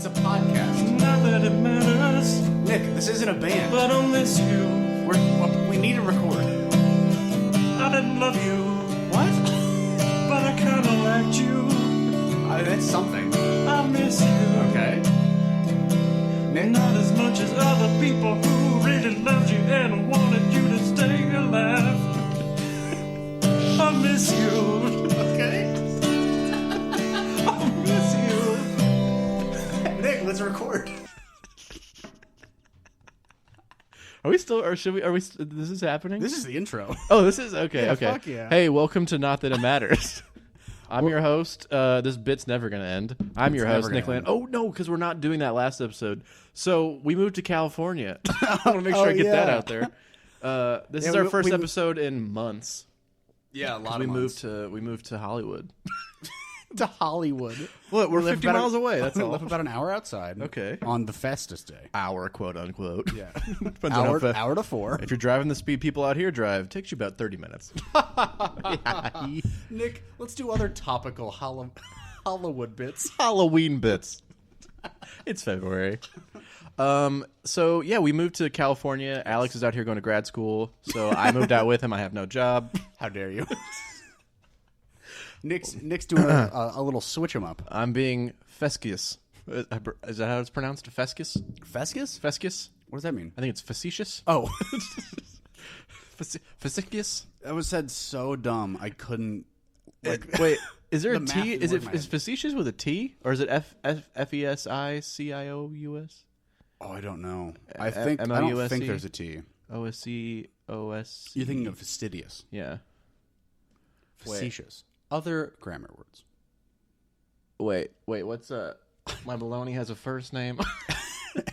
It's a podcast. Not that it matters, Nick, this isn't a band. but I'll miss you. We need to record. I didn't love you, What? but I kinda liked you. That's something. I miss you. Okay. Nick, Not as much as other people who really loved you and wanted you to stay alive. I miss you. okay. I miss you. Nick, let's record. Are we still, or should we, this is happening? This is the intro. Oh, this is, okay, Yeah, okay. fuck yeah. Hey, welcome to Not That It Matters. I'm your host. This bit's never going to end. I'm your host, never Nick gonna Land. Oh, no, because we're not doing that last episode. So we moved to California. I want to make sure I get that yeah. out there. This Yeah, is our we- first we- episode in months. Yeah, a lot We of moved to Hollywood. to Hollywood. What? We're We live 50 about miles away. That's We all. live about an hour outside. Okay. On the fastest day. Hour, quote unquote. Yeah. Depends on how hour, fast. hour to 4. If you're driving the speed people out here drive, it takes you about 30 minutes. Nick, let's do other topical Hollywood bits. Halloween bits. It's February. So yeah, we moved to California. Alex is out here going to grad school, so I moved out with him. I have no job. How dare you? Nick's doing a little switch 'em up. I'm being fescious. Is that how it's pronounced? Fescious? Fescus? Fescious? What does that mean? I think it's facetious. Oh, Facetious? that was said so dumb. I couldn't. Like, Wait, is there a The T? math Is didn't it work in my is head. facetious with a T, or is it F-E-S-I-C-I-O-U-S? oh, I don't know. I don't M-O-U-S-E? think there's a T. O-S-C O-S. You're thinking of fastidious, Yeah. facetious. Other grammar words. Wait, what's my baloney has a first name.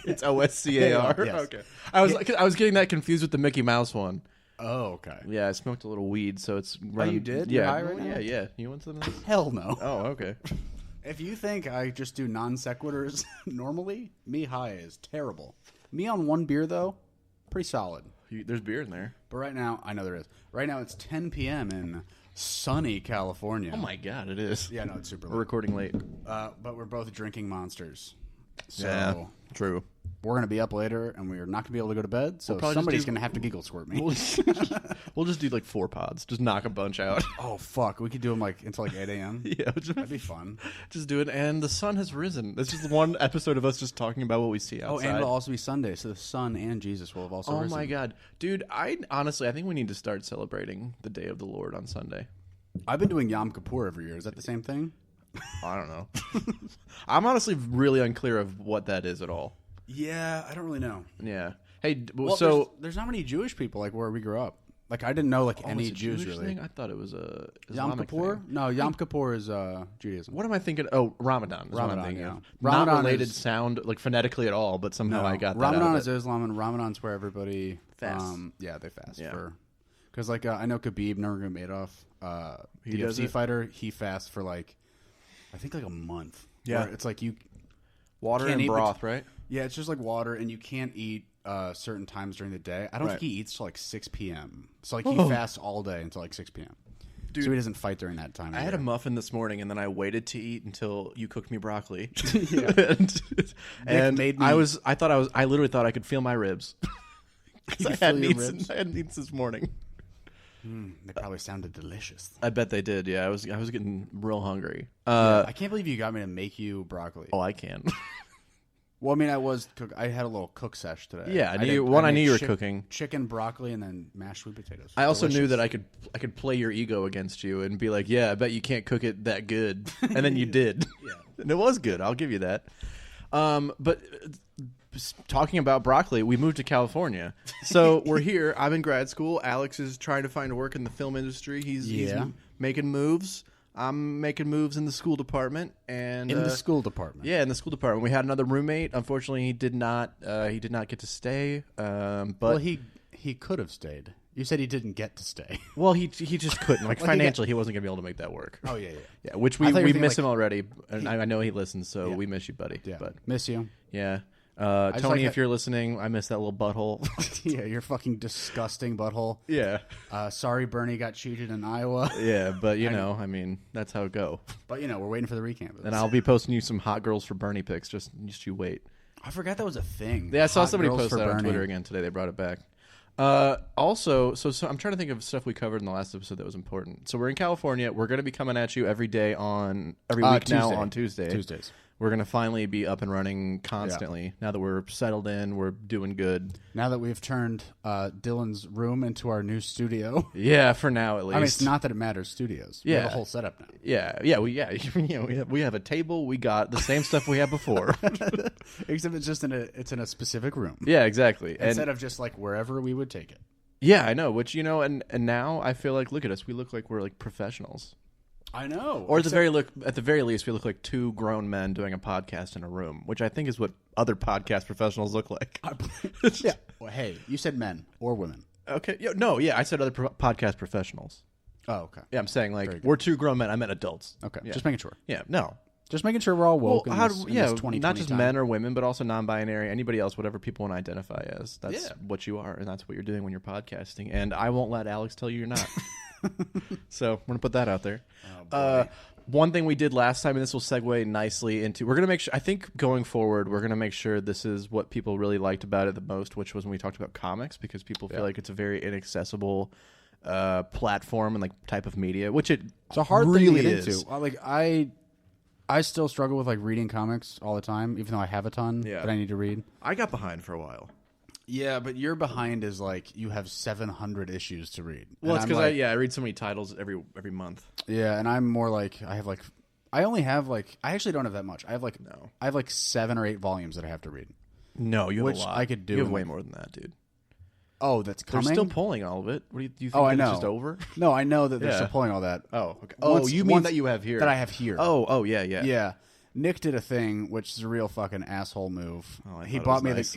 It's O-S-C-A-R. Yes. Okay. I was getting that confused with the Mickey Mouse one. Oh, okay. Yeah, I smoked a little weed, so it's you did? You're Yeah. high right now? Yeah. You want some of this? Hell no. Oh, okay. If you think I just do non sequiturs normally, me high is terrible. Me on one beer though, pretty solid. There's beer in there. But right now, I know there is. Right now, it's 10 p.m. in sunny California. Oh my god, it is. Yeah, no, it's super We're late. recording late. But we're both drinking Monsters. So Yeah, true. we're going to be up later, and we're not going to be able to go to bed. So probably just somebody's do- going to have to giggle squirt me. We'll just do like 4 pods. Just knock a bunch out. Oh, fuck. We could do them like until like 8 a.m. Yeah, That'd be fun. just do it. And the sun has risen. This is one episode of us just talking about what we see Oh, outside. and it'll also be Sunday, so the sun and Jesus will have also Oh risen. my god, dude! I think we need to start celebrating the Day of the Lord on Sunday. I've been doing Yom Kippur every year. Is that the same thing? I don't know. I'm honestly really unclear of what that is at all. Yeah, I don't really know. Yeah. Hey, Well, so there's not many Jewish people like where we grew up. Like I didn't know like any it's a Jews Jewish really. thing? I thought it was a Yom Islamic Kippur? thing. No, Yom Kippur is Judaism. What am I thinking? Oh, Ramadan. Is what I'm Ramadan, thinking yeah. of. Ramadan Not related is- sound like phonetically at all, but somehow No, I got that Ramadan out of is it. Islam, and Ramadan's where everybody Fasts. Yeah, they fast Yeah. for. Because like I know Khabib Nurmagomedov, He the does UFC it? fighter, he fasts for like I think like a month. Yeah. Where it's like you. Water can't and eat broth, right? Yeah, it's just like water, and you can't eat certain times during the day. I don't Right. think he eats till like 6 p.m. So like he Oh. fasts all day until like 6 p.m. Dude, so he doesn't fight during that time. I had a either. muffin this morning, and then I waited to eat until you cooked me broccoli. Yeah. and made me- I literally thought I could feel my ribs. 'Cause You I feel hadn't your eaten- ribs? I hadn't eaten this morning. They probably sounded delicious. I bet they did. Yeah, I was getting real hungry. I can't believe you got me to make you broccoli. Oh, I can. Well, I mean, I had a little cook sesh today. Yeah, I did- knew you were made cooking. chicken, broccoli, and then mashed sweet potatoes. I also knew Delicious. that I could play your ego against you and be like, yeah, I bet you can't cook it that good, and then you did. Yeah. And it was good. I'll give you that. But talking about broccoli, we moved to California, so we're here. I'm in grad school. Alex is trying to find work in the film industry. He's making moves. I'm making moves in the school department, and in the school department. yeah, in the school department. We had another roommate. Unfortunately, he did not get to stay. But Well, he could have stayed. You said he didn't get to stay. well, he just couldn't. Like Well, financially, he wasn't gonna be able to make that work. Oh yeah. Yeah, which I we thought you were we thinking, miss like, him already, and I know he listens, so Yeah. we miss you, buddy. Yeah. But Miss you. yeah, Tony, like if you're listening, I miss that little butthole. Yeah, your fucking disgusting butthole. Yeah. Sorry, Bernie got cheated in Iowa. Yeah, but I mean, that's how it go. But we're waiting for the recamp. And I'll be posting you some hot girls for Bernie pics. Just you wait. I forgot that was a thing. Yeah, I saw Hot somebody girls post for that on Bernie. Twitter again today. They brought it back. Also, so I'm trying to think of stuff we covered in the last episode that was important. So we're in California. We're going to be coming at you every week now on Tuesdays. We're going to finally be up and running constantly. Yeah. Now that we're settled in, we're doing good. Now that we've turned Dylan's room into our new studio. Yeah, for now at least. I mean, it's not that it matters. Studios. We have a whole setup now. We have a table. We got the same stuff we had before. Except it's just in a specific room. Yeah, exactly. Instead of just like wherever we would take it. Yeah, I know. Which and now I feel like, look at us. We look like we're like professionals. I know. Or at the very least, we look like two grown men doing a podcast in a room, which I think is what other podcast professionals look like. Yeah. Well, hey, you said men or women. Okay. I said other podcast professionals. Oh, okay. Yeah, I'm saying like we're two grown men. I meant adults. Okay. Yeah. Just making sure. Yeah. No. Just making sure we're all woke in this 2020 not just time. men or women, but also non-binary, anybody else, whatever people want to identify as. That's what you are, and that's what you're doing when you're podcasting. And I won't let Alex tell you you're not. So we're gonna put that out there. Oh, One thing we did last time, and this will segue nicely into, we're gonna make sure. I think going forward, we're gonna make sure this is what people really liked about it the most, which was when we talked about comics, because people feel like it's a very inaccessible platform and like type of media, which it's a hard really thing to get is. into. Like I still struggle with like reading comics all the time, even though I have a ton that I need to read. I got behind for a while. Yeah, but your behind is like you have 700 issues to read. Well, And it's I'm because I read so many titles every month. Yeah, and I'm more like I actually don't have that much. I have like 7 or 8 volumes that I have to read. No, you have Which a lot. I could do You have in way like- more than that, dude. Oh, that's coming. They're still pulling all of it. What do you think? Oh, I that know. It's just over? No, I know that they're Yeah. still pulling all that. Oh, okay. Oh, you mean that you have here? That I have here. Oh, yeah. Yeah. Nick did a thing, which is a real fucking asshole move. I He thought bought it me was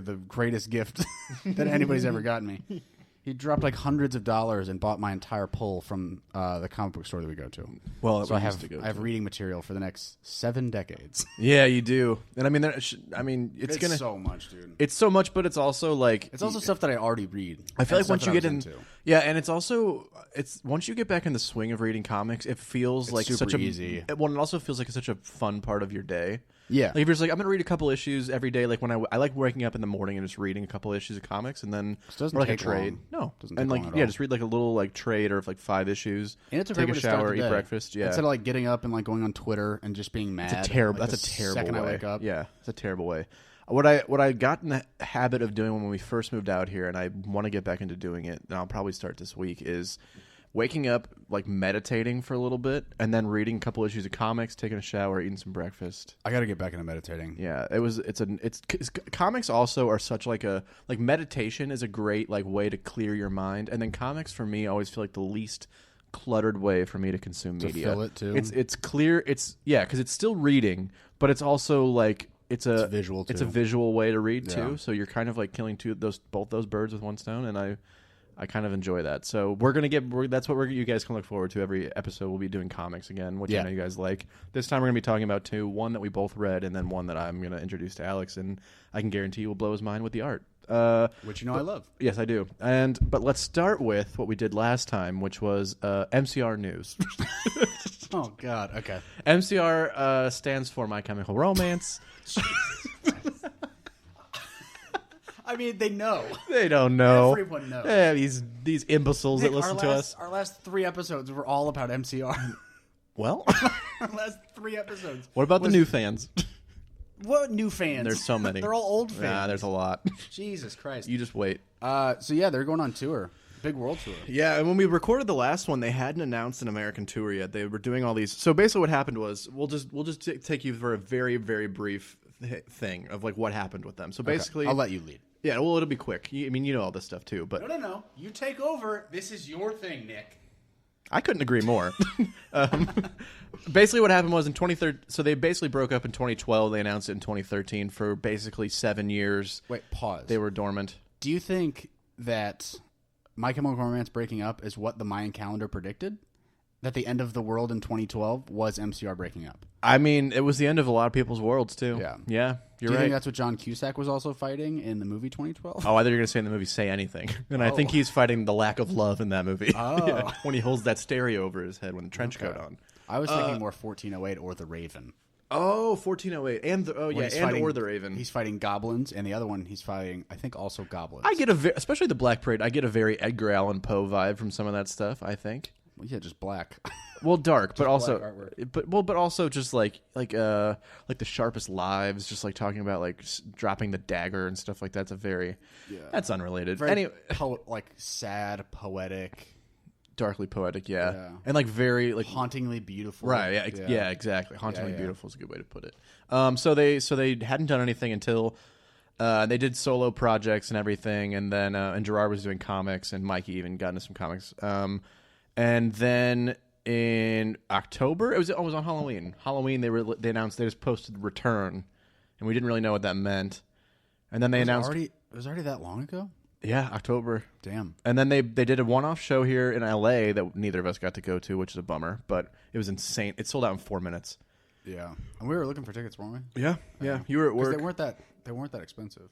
the greatest gift that anybody's ever gotten me. He dropped like hundreds of dollars and bought my entire pull from the comic book store that we go to. Well, so I have reading material for the next 7 decades. Yeah, you do. And I mean, it's gonna so much, dude. It's so much, but it's also like It's also stuff that I already read. I feel and like once stuff you that get I was in, into. yeah, and it's also once you get back in the swing of reading comics, it feels like super such a easy. Well, it also feels like it's such a fun part of your day. Yeah. Like if you're just like, I'm gonna read a couple issues every day. Like when I like waking up in the morning and just reading a couple issues of comics, and then doesn't or like take a trade. long. No, Doesn't and take like long at yeah, all. just read like a little like trade or like 5 issues. And it's a take great a way to start shower, the eat day. breakfast. Yeah, Instead of like getting up and like going on Twitter and just being mad. It's a terrible. Like, that's the a terrible second way. I wake up. Yeah, it's a terrible way. What I got in the habit of doing when we first moved out here, and I want to get back into doing it, and I'll probably start this week, is waking up, like meditating for a little bit, and then reading a couple issues of comics, taking a shower, eating some breakfast. I got to get back into meditating. Yeah, it's comics also are such like meditation is a great like way to clear your mind, and then comics for me always feel like the least cluttered way for me to consume media. Fill it too. It's clear. Because it's still reading, but it's also like it's visual too. It's a visual way to read too. Yeah. So you're kind of like killing both those birds with one stone, and I kind of enjoy that. So that's what you guys can look forward to. Every episode we'll be doing comics again, which I know you guys like. This time we're going to be talking about 2, one that we both read, and then one that I'm going to introduce to Alex, and I can guarantee you will blow his mind with the art. Which I love. Yes, I do. But let's start with what we did last time, which was MCR news. Oh, God. Okay. MCR stands for My Chemical Romance. I mean, they know. They don't know. Everyone knows. Yeah, these imbeciles Nick, that listen to us. Our last 3 episodes were all about MCR. Well, Our last 3 episodes. what about the new fans? What new fans? There's so many. They're all old fans. Nah, there's a lot. Jesus Christ. You just wait. So yeah, they're going on tour. Big world tour. Yeah, and when we recorded the last one, they hadn't announced an American tour yet. They were doing all these. So basically, what happened was we'll just take you for a very very brief thing of like what happened with them. So basically, I'll let you lead. Yeah, well, it'll be quick. I mean, you know all this stuff too, but No. You take over. This is your thing, Nick. I couldn't agree more. Basically, what happened was in 2013. So they basically broke up in 2012. They announced it in 2013 for basically 7 years. Wait, pause. They were dormant. Do you think that My Chemical Romance breaking up is what the Mayan calendar predicted? that the end of the world in 2012 was MCR breaking up. I mean, it was the end of a lot of people's worlds too. Yeah. Yeah, Do you're you right. think that's what John Cusack was also fighting in the movie 2012? Oh, I thought you were going to say in the movie Say Anything. And I think he's fighting the lack of love in that movie. Oh. Yeah, when he holds that stereo over his head with the trench coat on. I was thinking more 1408 or The Raven. Oh, 1408. And or the Raven. He's fighting goblins, and the other one he's fighting, I think, also goblins. I get especially the Black Parade, I get a very Edgar Allan Poe vibe from some of that stuff, I think. Well, yeah, just black. Well, dark, but also, artwork. but also just like the sharpest lives, just like talking about like dropping the dagger and stuff like that. It's a that's unrelated. Very Anyway, like sad, poetic, darkly poetic, yeah, Yeah. and like very like hauntingly beautiful. right, yeah, exactly. Hauntingly Yeah. beautiful is a good way to put it. So they hadn't done anything until they did solo projects and everything, and then and Gerard was doing comics, and Mikey even got into some comics, and then. In October, it was on Halloween. They announced they just posted Return, and we didn't really know what that meant. And then they announced It was already that long ago? yeah, October. Damn. And then they did a one-off show here in LA that neither of us got to go to, which is a bummer. But it was insane. It sold out in 4 minutes. Yeah. And we were looking for tickets, weren't we? Yeah. You were at 'Cause work. they weren't that expensive.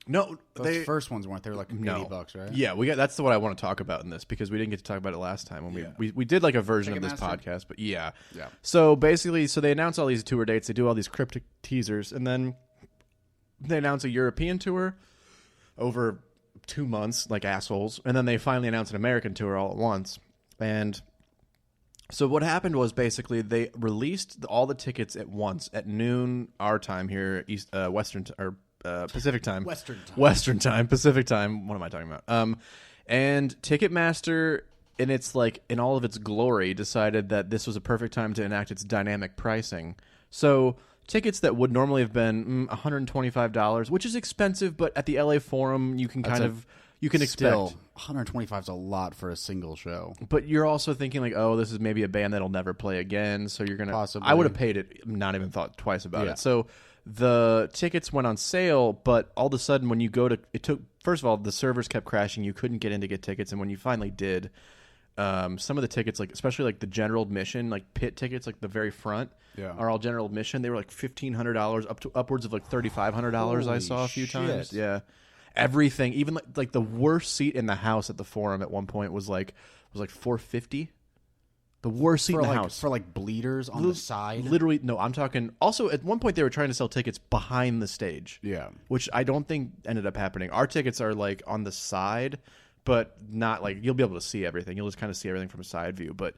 No, Those first ones weren't. They were like no. $80, right? Yeah, that's what I want to talk about in this because we didn't get to talk about it last time when Yeah. we did like a version of this Ticketmaster? podcast, but yeah. Yeah. So basically, they announce all these tour dates, they do all these cryptic teasers, and then they announce a European tour over 2 months, like assholes, and then they finally announce an American tour all at once. And so what happened was basically they released all the tickets at once at noon our time here, Pacific time. Western time, Pacific time. What am I talking about? And Ticketmaster, in all of its glory, decided that this was a perfect time to enact its dynamic pricing. So tickets that would normally have been $125, which is expensive, but at the LA Forum you can expect. Still, $125 is a lot for a single show. But you're also thinking like, oh, this is maybe a band that'll never play again, so you're gonna. Possibly. I would have paid it, not even thought twice about Yeah. it. So the tickets went on sale, but all of a sudden when you go to, first of all, the servers kept crashing. You couldn't get in to get tickets, and when you finally did, some of the tickets, like especially like the general admission, like pit tickets, like the very front, Yeah. are all general admission. They were like $1,500 up to upwards of like $3,500. I Holy saw a few shit. times. Yeah. Everything, even like the worst seat in the house at the Forum at one point was like $450. The worst seat in the house for like bleeders on the side. Literally, no. I'm talking. Also, at one point they were trying to sell tickets behind the stage. Yeah. which I don't think ended up happening. Our tickets are like on the side, but not like you'll be able to see everything. You'll just kind of see everything from a side view. But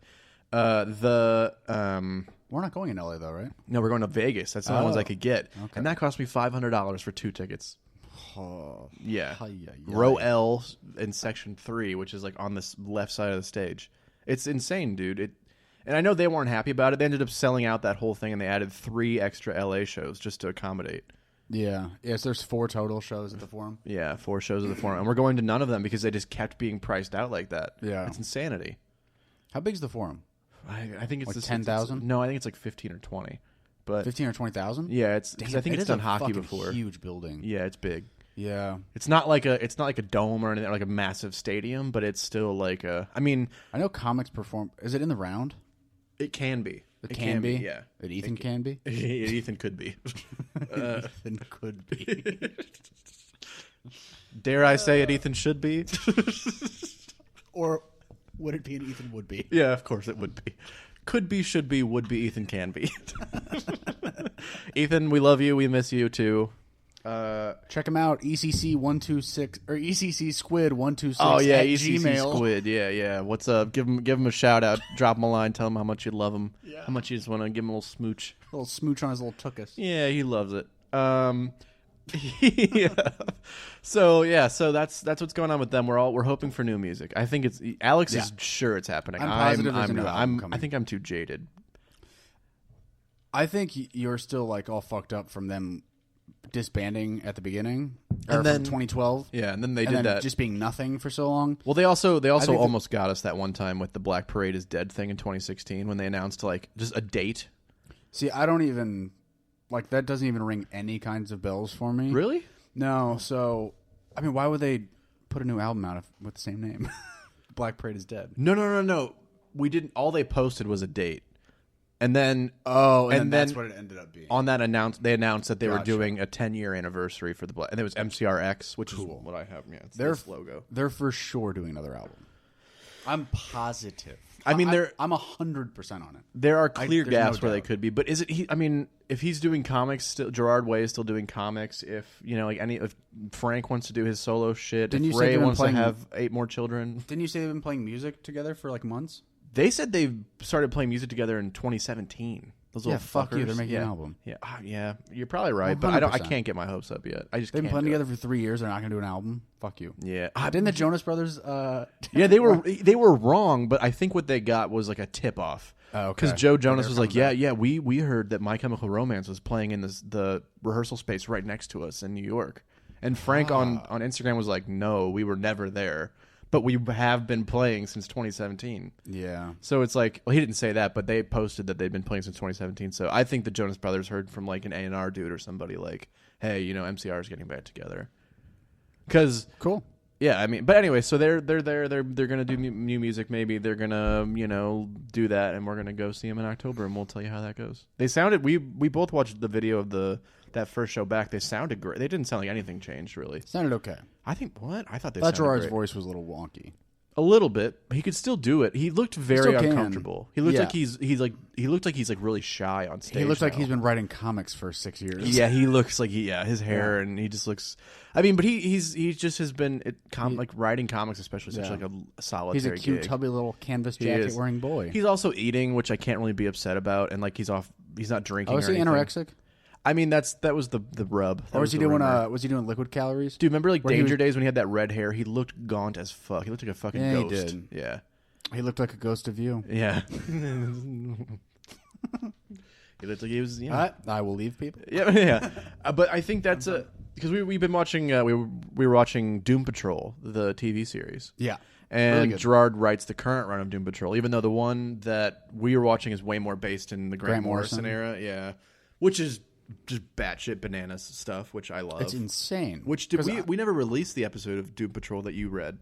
We're not going in LA though, right? no, we're going to Vegas. That's the only ones I could get, Okay. and that cost me $500 for 2 tickets. Oh, Yeah. Ay, ay, ay. Row L in section 3, which is like on this left side of the stage. It's insane, dude. And I know they weren't happy about it. They ended up selling out that whole thing, and they added 3 extra LA shows just to accommodate. Yeah. Yes, there's 4 total shows at the Forum. Yeah, 4 shows at the Forum, and we're going to none of them because they just kept being priced out like that. Yeah. It's insanity. How big's the Forum? I think it's Like the 10,000? No, I think it's like 15 or 20. But 15 or 20,000? yeah, it's because I think It it's is done a hockey fucking before. Huge building. Yeah, it's big. Yeah. It's not like a dome or anything, or like a massive stadium, but it's still like a. I mean, I know comics perform. Is it in the round? it can be. It can be. Yeah. It Ethan can be. Ethan could be. Ethan could be. Dare I say it? Ethan should be. Or would it be an Ethan would be? Yeah, of course it would be. Could be, should be, would be. Ethan can be. Ethan, we love you. We miss you too. Check them out. ECC126 or ECC Squid 126. Oh yeah, at ECC Gmail. Squid. Yeah. What's up? Give him a shout out. Drop him a line. Tell him how much you love him. Yeah. How much you just want to give him a little smooch. A little smooch on his little tuchus. Yeah, he loves it. Yeah. So that's what's going on with them. We're hoping for new music. I think it's Alex is sure it's happening. I'm positive there's a I'm new not. album coming. I think I'm too jaded. I think you're still like all fucked up from them disbanding at the beginning, or And then- from 2012. Yeah, and then they and did then that. just being nothing for so long. Well, they also think almost got us that one time with the Black Parade is Dead thing in 2016 when they announced like just a date. See, I don't even like that. Doesn't even ring any kinds of bells for me. Really? No. So, I mean, why would they put a new album out with the same name? Black Parade is Dead. No. we didn't. All they posted was a date, and then and that's what it ended up being. On that they announced that they were Gotcha. doing a 10-year anniversary for the and it was MCRX, which is what I have. Yeah, it's this logo. They're for sure doing another album. I'm positive. I mean, I'm 100% on it. There are clear there's gaps no where they doubt. could be, but is it? I mean, if he's doing comics, still, Gerard Way is still doing comics. If if Frank wants to do his solo shit, Didn't if you say Ray they've been wants playing- to have 8 more children, Didn't you say they've been playing music together for like months? they said they started playing music together in 2017. Those Yeah, little fuck you. fuckers. They're making yeah. an album. Yeah, yeah, you're probably right, but I 100%. can't get my hopes up yet. I just They've been can't playing do it. together for 3 years. They're not going to do an album. Fuck you. Yeah, Didn't the Jonas Brothers? yeah, they were wrong, but I think what they got was like a tip off. Oh, okay. Because Joe Jonas They're was like, coming yeah, back. we heard that My Chemical Romance was playing in the rehearsal space right next to us in New York, and Frank on Instagram was like, no, we were never there, but we have been playing since 2017. Yeah. So it's like, well, he didn't say that, but they posted that they'd been playing since 2017. So I think the Jonas Brothers heard from like an A&R dude or somebody like, hey, MCR is getting back together. Because Cool. yeah, I mean, but anyway, so they're there. They're gonna do new music. Maybe they're gonna do that, and we're gonna go see them in October, and we'll tell you how that goes. They sounded. We both watched the video of that first show back. They sounded great. They didn't sound like anything changed really. Sounded okay. I think what I thought they I thought sounded Gerard's great. voice was a little wonky. A little bit. He could still do it. He looked very still can. uncomfortable. He looked Yeah. like he looked like he's like really shy on stage. He looks like now. he's been writing comics for 6 years. Yeah, he looks like his hair and he just looks. I mean, but he just has been like writing comics, especially such like a solitary. He's a cute, gig. tubby little canvas He jacket is. wearing boy. He's also eating, which I can't really be upset about, and like he's not drinking. Oh, is or he anything. anorexic? I mean, that was the rub. That Or was he the doing rumor. was he doing liquid calories? Dude, remember like Where he Danger was- Days when he had that red hair? He looked gaunt as fuck. He looked like a fucking Yeah, he ghost. did. Yeah, He looked like a ghost of you. yeah. He looked like he was. Yeah, I will leave people. yeah, yeah. But I think that's because we've been watching. We were watching Doom Patrol, the TV series. Yeah. And Really good. Gerard writes the current run of Doom Patrol, even though the one that we were watching is way more based in the Grant Morrison Morrison. era. Yeah, which is just batshit bananas stuff, which I love. It's insane. Which did we never released the episode of Doom Patrol that you read?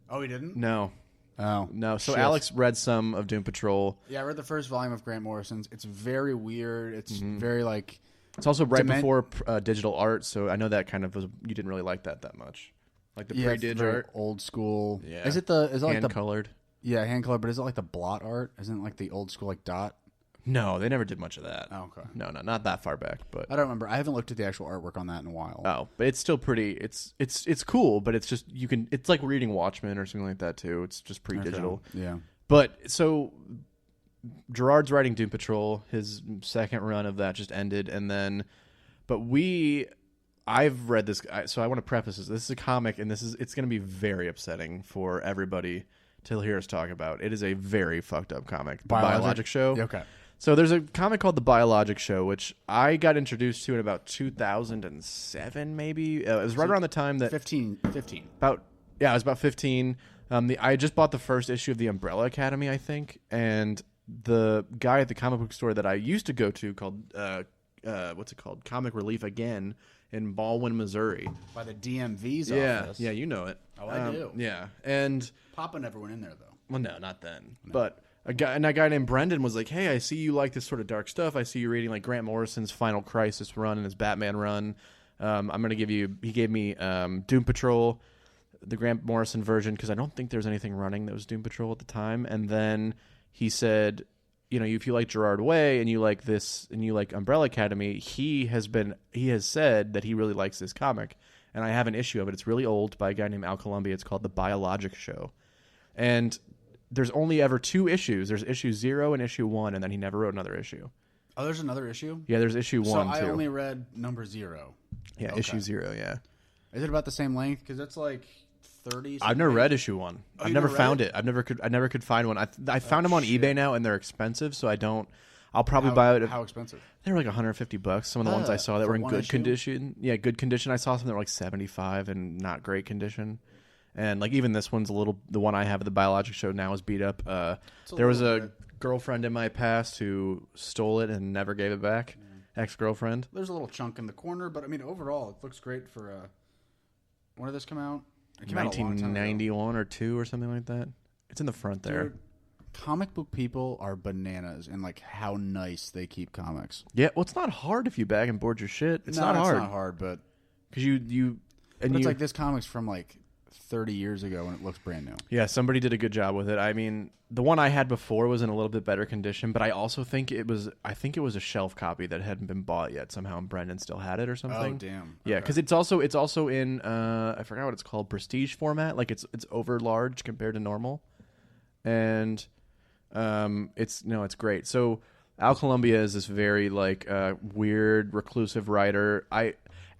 Oh, he didn't? No, Oh. no. So Shit. Alex read some of Doom Patrol. Yeah, I read the first volume of Grant Morrison's. It's very weird. It's very like It's also right Dement- before digital art, so I know that kind of was. You didn't really like that much, like the it's pre-dig very art, old school. Yeah. Is it like hand the colored. yeah hand colored? But is it like the blot art? Isn't it like the old school like dot? No, they never did much of that. Oh, okay. No, not that far back, but I don't remember. I haven't looked at the actual artwork on that in a while. oh, but it's still pretty. It's cool, but it's just it's like reading Watchmen or something like that too. It's just pre-digital. Okay. Yeah. But so Gerard's writing Doom Patrol. His second run of that just ended, and then, but I've read this. So I want to preface this. This is a comic, and it's going to be very upsetting for everybody to hear us talk about. It is a very fucked up comic. The Biologic Show. Yeah, okay. So there's a comic called The Biologic Show, which I got introduced to in about 2007, maybe. It was right around the time that 15. I was about 15. I just bought the first issue of the Umbrella Academy, I think, and the guy at the comic book store that I used to go to called what's it called, Comic Relief Again in Baldwin, Missouri. By the DMV's Yeah, office. yeah, you know it. Oh, I do. Yeah, and Papa never went in there though. well, no, not then, but. A guy named Brendan was like, "Hey, I see you like this sort of dark stuff. I see you reading like Grant Morrison's Final Crisis run and his Batman run. I'm gonna give you." He gave me Doom Patrol, the Grant Morrison version, because I don't think there was anything running that was Doom Patrol at the time. And then he said, if you like Gerard Way and you like this and you like Umbrella Academy, he has said that he really likes this comic, and I have an issue of it. It's really old by a guy named Al Columbia. It's called The Biologic Show, and there's only ever 2 issues. There's issue 0 and issue 1, and then he never wrote another issue. Oh, there's another issue? Yeah, there's issue 1 So I too. only read number 0. Yeah, Okay. issue 0. Yeah, Is it about the same length? Because that's like 30. I've never read issue 1. I've you never never found read it. I never could find one. I found them on eBay now, and they're expensive, so I don't. I'll probably buy it. How expensive? They were like $150. Some of the ones I saw that for were in one good issue? condition. Yeah, good condition. I saw some that were like 75 and not great condition. And like even this one's the one I have at the Biologic Show now is beat up. There was little a bit. girlfriend in my past who stole it and never gave it back. Ex-girlfriend. There's a little chunk in the corner, but I mean, overall, it looks great for. When did this come out? It came out a long time ago. 1991 or 2 or something like that. It's in the front there. Dude, comic book people are bananas and like how nice they keep comics. Yeah, well, it's not hard if you bag and board your shit. It's No, not hard. It's not hard, but Because it's like this comic's from like 30 years ago and it looks brand new. Yeah, somebody did a good job with it. I mean, the one I had before was in a little bit better condition, but I also think it was a shelf copy that hadn't been bought yet somehow, and Brendan still had it or something. Oh, damn. Yeah, Okay. because it's also in I forgot what it's called, prestige format. Like it's over large compared to normal, and it's great. So Al Columbia is this very like weird reclusive writer.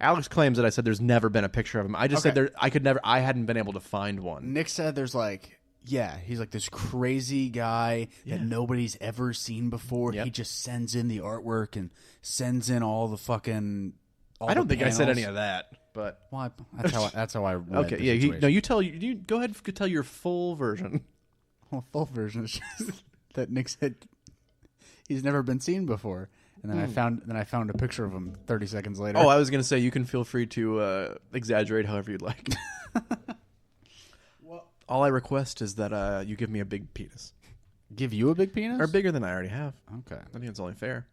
Alex claims that I said there's never been a picture of him. I just said I hadn't been able to find one. Nick said there's like, yeah, he's like this crazy guy that nobody's ever seen before. Yep. He just sends in the artwork and sends in all the fucking. I don't think I said any of that, but well, that's how I read okay. the Yeah, situation. you go ahead and tell your full version. Well, full version is just that Nick said he's never been seen before. And then I found a picture of him 30 seconds later. Oh, I was going to say you can feel free to exaggerate however you'd like. Well, all I request is that you give me a big penis, give you a big penis? or bigger than I already have. Okay. I think it's only fair.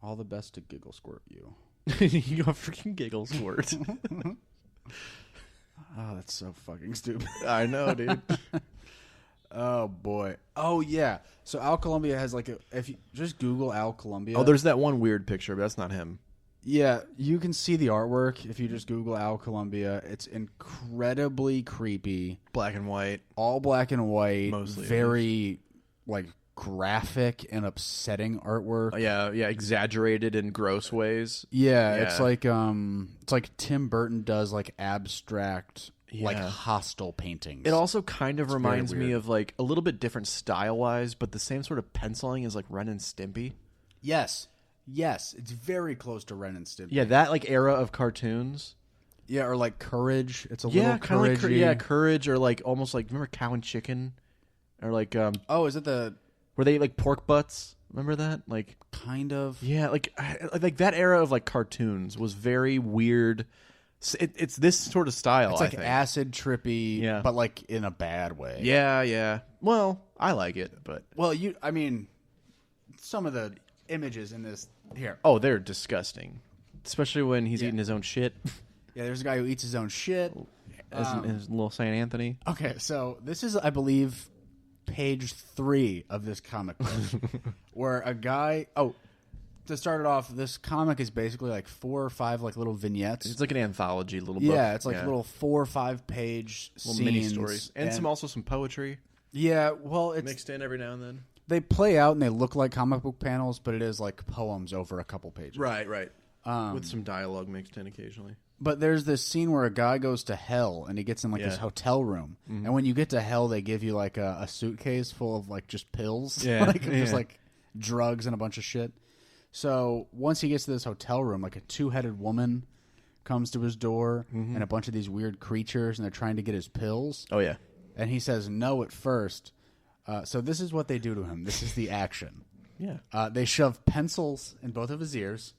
All the best to giggle squirt you. You go freaking giggle squirt. Oh, that's so fucking stupid. I know, dude. Oh boy. Oh yeah. So Al Columbia has like if you just Google Al Columbia. Oh, there's that one weird picture, but that's not him. Yeah, you can see the artwork if you just Google Al Columbia. It's incredibly creepy. Black and white. All black and white. Mostly, very like graphic and upsetting artwork. Oh, yeah, exaggerated in gross ways. Yeah, Yeah. it's like Tim Burton does like abstract like Yeah. hostile paintings. It also kind of reminds me weird. of like a little bit different style-wise, but the same sort of penciling as like Ren and Stimpy. Yes, it's very close to Ren and Stimpy. Yeah, that like era of cartoons. Yeah, or like Courage. It's a Yeah, little kind of couragey. like Courage, or like almost like remember Cow and Chicken, or like Oh, is it the were they like pork butts? Remember that? Like kind of? yeah, like that era of like cartoons was very weird. It's this sort of style. It's like I think. acid trippy, Yeah. but like in a bad way. Yeah. Well, I like it, but Well, I mean, some of the images in this here. oh, they're disgusting, especially when he's eating his own shit. Yeah, there's a guy who eats his own shit. As little Saint Anthony. Okay, so this is, I believe, page 3 of this comic book, where a guy. Oh, to start it off, this comic is basically like 4 or 5 like little vignettes. It's like an anthology little book. Yeah, it's like little 4 or 5 page little scenes, mini stories, and also some poetry Yeah, well, it's mixed in every now and then. they play out and they look like comic book panels, but it is like poems over a couple pages. Right. With some dialogue mixed in occasionally. But there's this scene where a guy goes to hell and he gets in like this hotel room, and when you get to hell, they give you like a suitcase full of like just pills, just like drugs and a bunch of shit. So once he gets to this hotel room, like a 2-headed woman comes to his door and a bunch of these weird creatures, and they're trying to get his pills. Oh yeah. And he says no at first. So this is what they do to him. This is the action. Yeah. They shove pencils in both of his ears.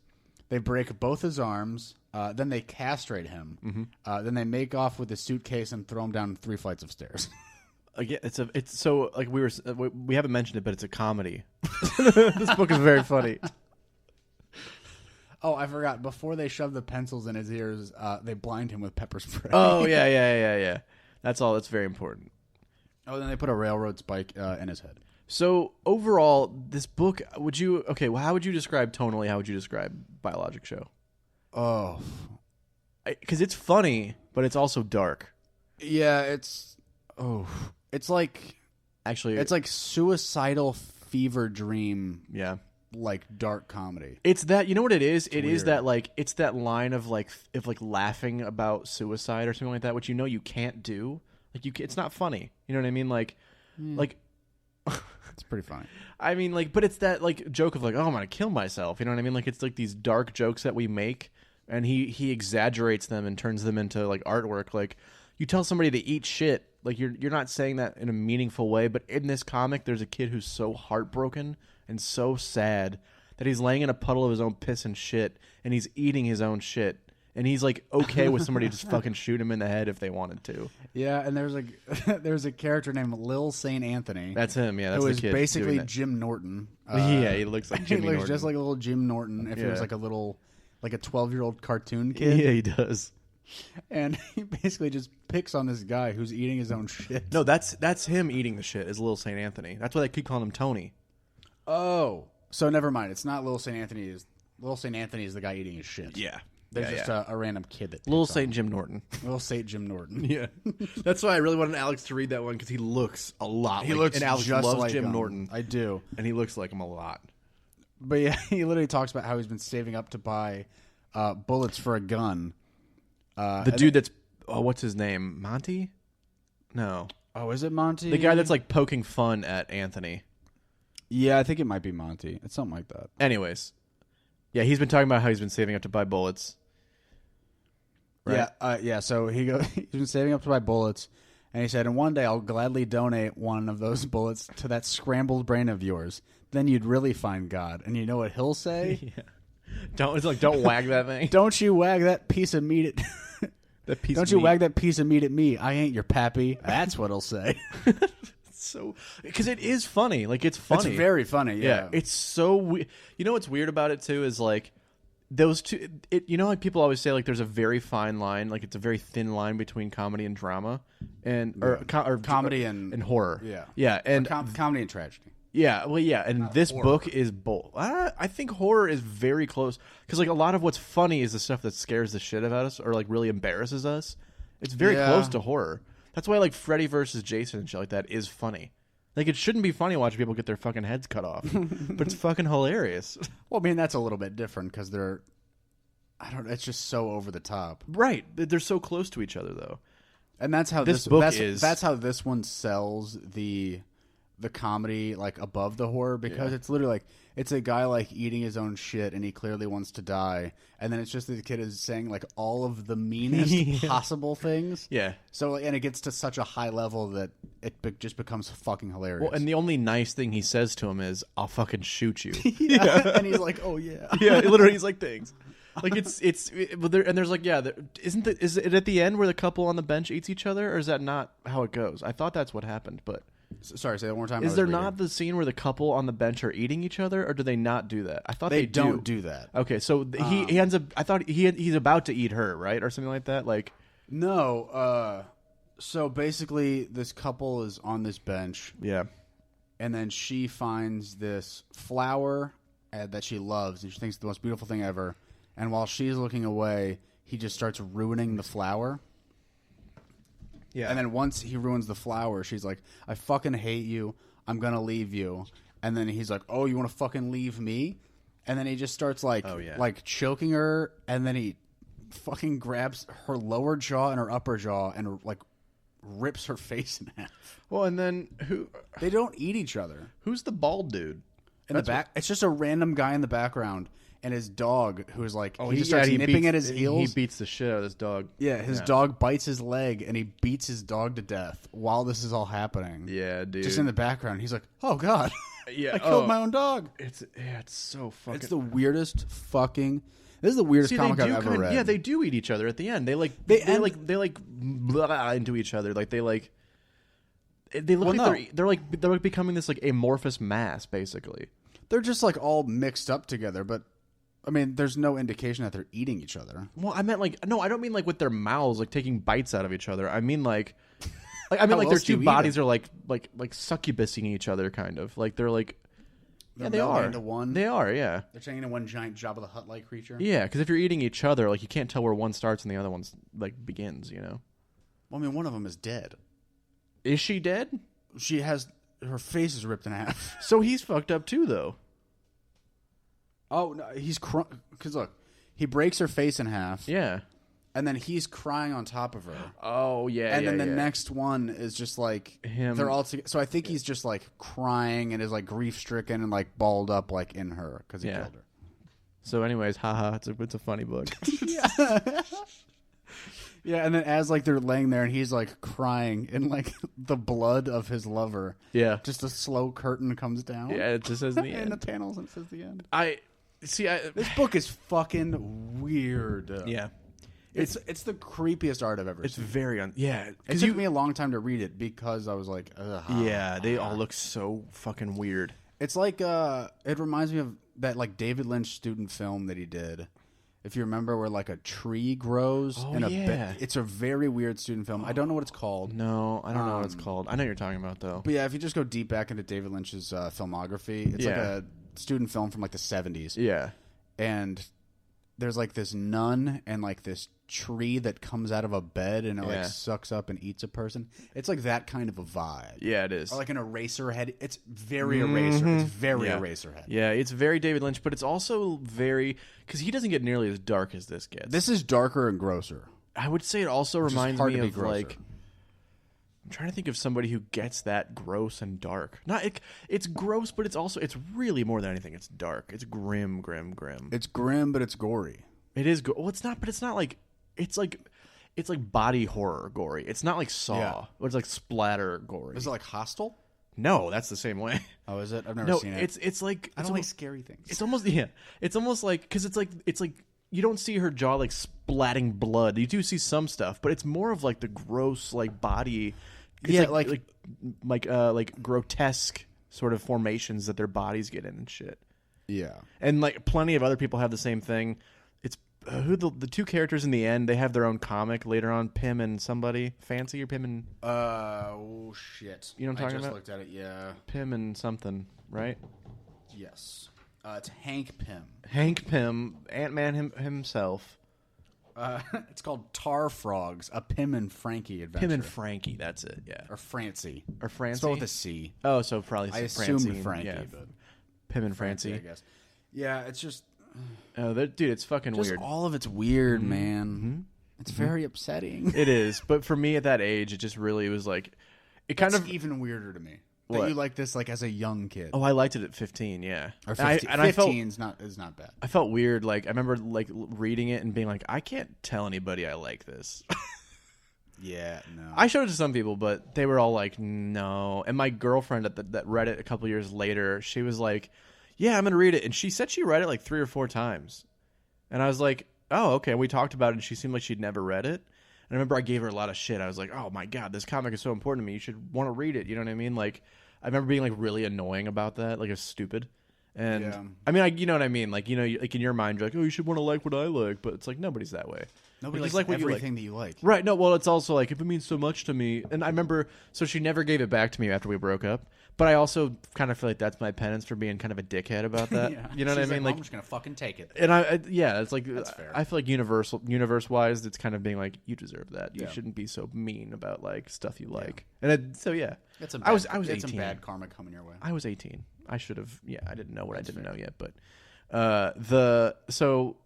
They break both his arms. Then they castrate him. Then they make off with the suitcase and throw him down 3 flights of stairs. Again, it's so like we haven't mentioned it, but it's a comedy. This book is very funny. Oh, I forgot. Before they shove the pencils in his ears, they blind him with pepper spray. Oh yeah. That's all. That's very important. Oh, then they put a railroad spike in his head. So overall, this book, how would you describe tonally? How would you describe Biologic Show? Oh, Because it's funny, but it's also dark. yeah. It's like Actually, it's like suicidal fever dream, yeah. like dark comedy. It's that, you know what it is? It is weird. that like it's that line of like laughing about suicide or something like that, which you can't do. Like it's not funny. You know what I mean? Like It's pretty funny. I mean, like, but it's that like joke of like, oh, I'm gonna kill myself. You know what I mean? Like it's like these dark jokes that we make, and he exaggerates them and turns them into like artwork. Like you tell somebody to eat shit, like you're not saying that in a meaningful way. But in this comic, there's a kid who's so heartbroken and so sad that he's laying in a puddle of his own piss and shit, and he's eating his own shit. and he's like okay with somebody just fucking shoot him in the head if they wanted to. Yeah, and there's a character named Lil St. Anthony. That's him. Yeah, that's who the is kid basically Jim Norton. Yeah, he looks like Jimmy he looks Norton. just like a little Jim Norton if he was like a 12-year-old cartoon kid. Yeah, he does. And he basically just picks on this guy who's eating his own shit. No, that's him eating the shit. Is Lil St. Anthony? That's why they keep calling him Tony. Oh, so never mind. It's not Lil St. Anthony. Lil St. Anthony is the guy eating his shit. Yeah. There's just a random kid that Lil St. Jim Norton. Lil St. Jim Norton. Yeah. That's why I really wanted Alex to read that one because he looks a lot He like looks and Alex just loves like Jim him. Norton. I do. And he looks like him a lot. But yeah, he literally talks about how he's been saving up to buy bullets for a gun. The dude that's what's his name? Monty? No. Oh, is it Monty? The guy that's like poking fun at Anthony. Yeah, I think it might be Monty. It's something like that. Anyways. Yeah, he's been talking about how he's been saving up to buy bullets. Right? Yeah. So he's been saving up to buy bullets, and he said, "And one day I'll gladly donate one of those bullets to that scrambled brain of yours. Then you'd really find God." And you know what he'll say? Yeah. Don't wag that thing. Don't you wag that piece of meat at wag that piece of meat at me. I ain't your pappy. That's what he'll say. So because it is funny. Like it's funny. It's very funny. Yeah. It's so you know what's weird about it too is like those two. Like people always say like there's a very fine line. Like it's a very thin line between comedy and drama, or comedy and horror. Yeah. Yeah. And comedy and tragedy. Yeah, well, yeah, and this book is both. I think horror is very close because, like, a lot of what's funny is the stuff that scares the shit out of us or like really embarrasses us. It's very close to horror. That's why, like, Freddy versus Jason and shit like that is funny. Like, it shouldn't be funny watching people get their fucking heads cut off, but it's fucking hilarious. Well, I mean, that's a little bit different because it's just so over the top, right? They're so close to each other, though, and that's how this book is. That's how this one sells the comedy like above the horror because it's literally like it's a guy like eating his own shit and he clearly wants to die, and then it's just the kid is saying like all of the meanest possible things. Yeah. So and it gets to such a high level that it just becomes fucking hilarious. Well, and the only nice thing he says to him is, "I'll fucking shoot you." And he's like, "Oh yeah." Yeah, literally, he's like things. Like there's like is it at the end where the couple on the bench eats each other, or is that not how it goes? I thought that's what happened, but. Sorry, say that one more time. Is there not the scene where the couple on the bench are eating each other, or do they not do that? I thought they don't do that. Okay, so he ends up. I thought he's about to eat her, right, or something like that. Like no. So basically, this couple is on this bench. Yeah, and then she finds this flower that she loves, and she thinks it's the most beautiful thing ever. And while she's looking away, he just starts ruining the flower. Yeah. And then once he ruins the flower, she's like, "I fucking hate you. I'm going to leave you." And then he's like, "Oh, you want to fucking leave me?" And then he just starts like choking her, and then he fucking grabs her lower jaw and her upper jaw and like rips her face in half. Well, and then they don't eat each other. Who's the bald dude? In the back, it's just a random guy in the background. And his dog, who's like, he just starts nipping at his heels. He beats the shit out of this dog. Yeah, his dog bites his leg, and he beats his dog to death while this is all happening. Yeah, dude. Just in the background, he's like, "Oh God, yeah, I killed my own dog." It's so fucking. It's the weirdest fucking. This is the weirdest comic I've ever read. Yeah, they do eat each other at the end. They blah into each other. Like they look like they're like becoming this like amorphous mass, basically. They're just like all mixed up together, but. I mean, there's no indication that they're eating each other. Well, I meant like no, I don't mean like with their mouths, like taking bites out of each other. I mean like their two bodies are like succubusing each other, kind of like they're like. Yeah, they are. Into one. They are, yeah. They're turning into one giant Jabba the Hutt-like creature. Yeah, because if you're eating each other, like you can't tell where one starts and the other one's like begins. You know. Well, I mean, one of them is dead. Is she dead? She has her face is ripped in half. So he's fucked up too, though. Oh, no, he's because look, he breaks her face in half. Yeah, and then he's crying on top of her. Oh yeah, and then the next one is just like him. They're all together. So I think he's just like crying and is like grief stricken and like balled up like in her because he killed her. So, anyways, haha, it's a funny book. Yeah. Yeah, and then as like they're laying there and he's like crying in like the blood of his lover. Yeah, just a slow curtain comes down. Yeah, it just says the end. In the panels, it says the end. This book is fucking weird. Yeah, It's the creepiest art I've ever It's seen. very It took me a long time to read it because I was like, ugh. Yeah, they all look so fucking weird. It's like it reminds me of that like David Lynch student film that he did. If you remember, where like a tree grows in a bed. It's a very weird student film. I don't know what it's called. No, I don't know what it's called. I know what you're talking about though. But yeah, if you just go deep back into David Lynch's filmography, it's like a student film from like the 70s. Yeah. And there's like this nun and like this tree that comes out of a bed and it like sucks up and eats a person. It's like that kind of a vibe. Yeah, it is. Or like an Eraserhead. It's very Eraser. It's very Eraserhead. Yeah, it's very David Lynch, but it's also very because he doesn't get nearly as dark as this gets. This is darker and grosser. I would say it also reminds me of grosser. like I'm trying to think of somebody who gets that gross and dark. It's gross, but it's really more than anything. It's dark. It's grim. It's grim, but it's gory. It is. Well, it's not, but it's not like it's like body horror gory. It's not like Saw. It's like splatter gory. Is it like Hostel? No, that's the same way. Oh, is it? I've never seen it. It's like I don't like scary things. It's almost It's almost like because it's like you don't see her jaw like splatting blood. You do see some stuff, but it's more of like the gross like body. It's like grotesque sort of formations that their bodies get in and shit. Yeah, and like plenty of other people have the same thing. It's who the two characters in the end. They have their own comic later on. Pym and somebody Fancy or Pym and oh shit. You know what I'm talking about? I just looked at it. Yeah, Pym and something, right? Yes, it's Hank Pym. Hank Pym, Ant-Man himself. It's called Tar Frogs, a Pym and Frankie adventure. Pym and Frankie, that's it. Yeah, or Francie, or Francie. Spelled with a C. Oh, so probably I assumed Francie, Frankie, but Pym and Francie, I guess. Yeah, it's just. Oh, dude, it's fucking just weird. All of it's weird, man. It's very upsetting. It is, but for me at that age, it just really was like, That's even weirder to me. What? That you like this like as a young kid. Oh, I liked it at 15, yeah. Or 15, and 15 is not bad. I felt weird. Like I remember like reading it and being like, I can't tell anybody I like this. Yeah, no. I showed it to some people, but they were all like, no. And my girlfriend that read it a couple years later, she was like, yeah, I'm going to read it. And she said she read it like 3 or 4 times. And I was like, oh, okay. And we talked about it, and she seemed like she'd never read it. And I remember I gave her a lot of shit. I was like, oh, my God, this comic is so important to me. You should want to read it. You know what I mean? Like, I remember being like really annoying about that. Like, it was stupid. And yeah. I mean, you know what I mean? Like, you know, like in your mind, you're like, oh, you should want to like what I like. But it's like, nobody's that way. Nobody likes like everything that you like. Right. No, well, it's also like, if it means so much to me. And I remember, so she never gave it back to me after we broke up. But I also kind of feel like that's my penance for being kind of a dickhead about that. Yeah. You know what I mean? Like, I'm just going to fucking take it. And it's like, that's fair. I feel like universe-wise, it's kind of being like, you deserve that. You shouldn't be so mean about like stuff you like. Yeah. And so, yeah. I was 18. It's some bad karma coming your way. I was 18. I should have, I didn't know what I didn't know yet. But so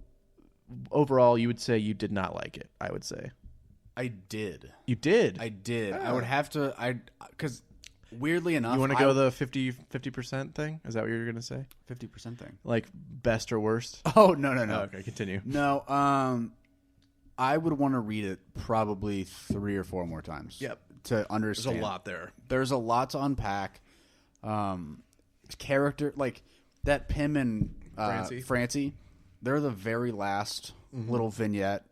overall, you would say you did not like it, I would say. I did. You did? I did. I would have to, because weirdly enough. You want to go the 50% thing? Is that what you're going to say? 50% thing. Like best or worst? Oh, no. Oh, okay, continue. No, I would want to read it probably 3 or 4 more times. Yep. To understand. There's a lot there. There's a lot to unpack. Character, like that Pym and Francie, they're the very last little vignette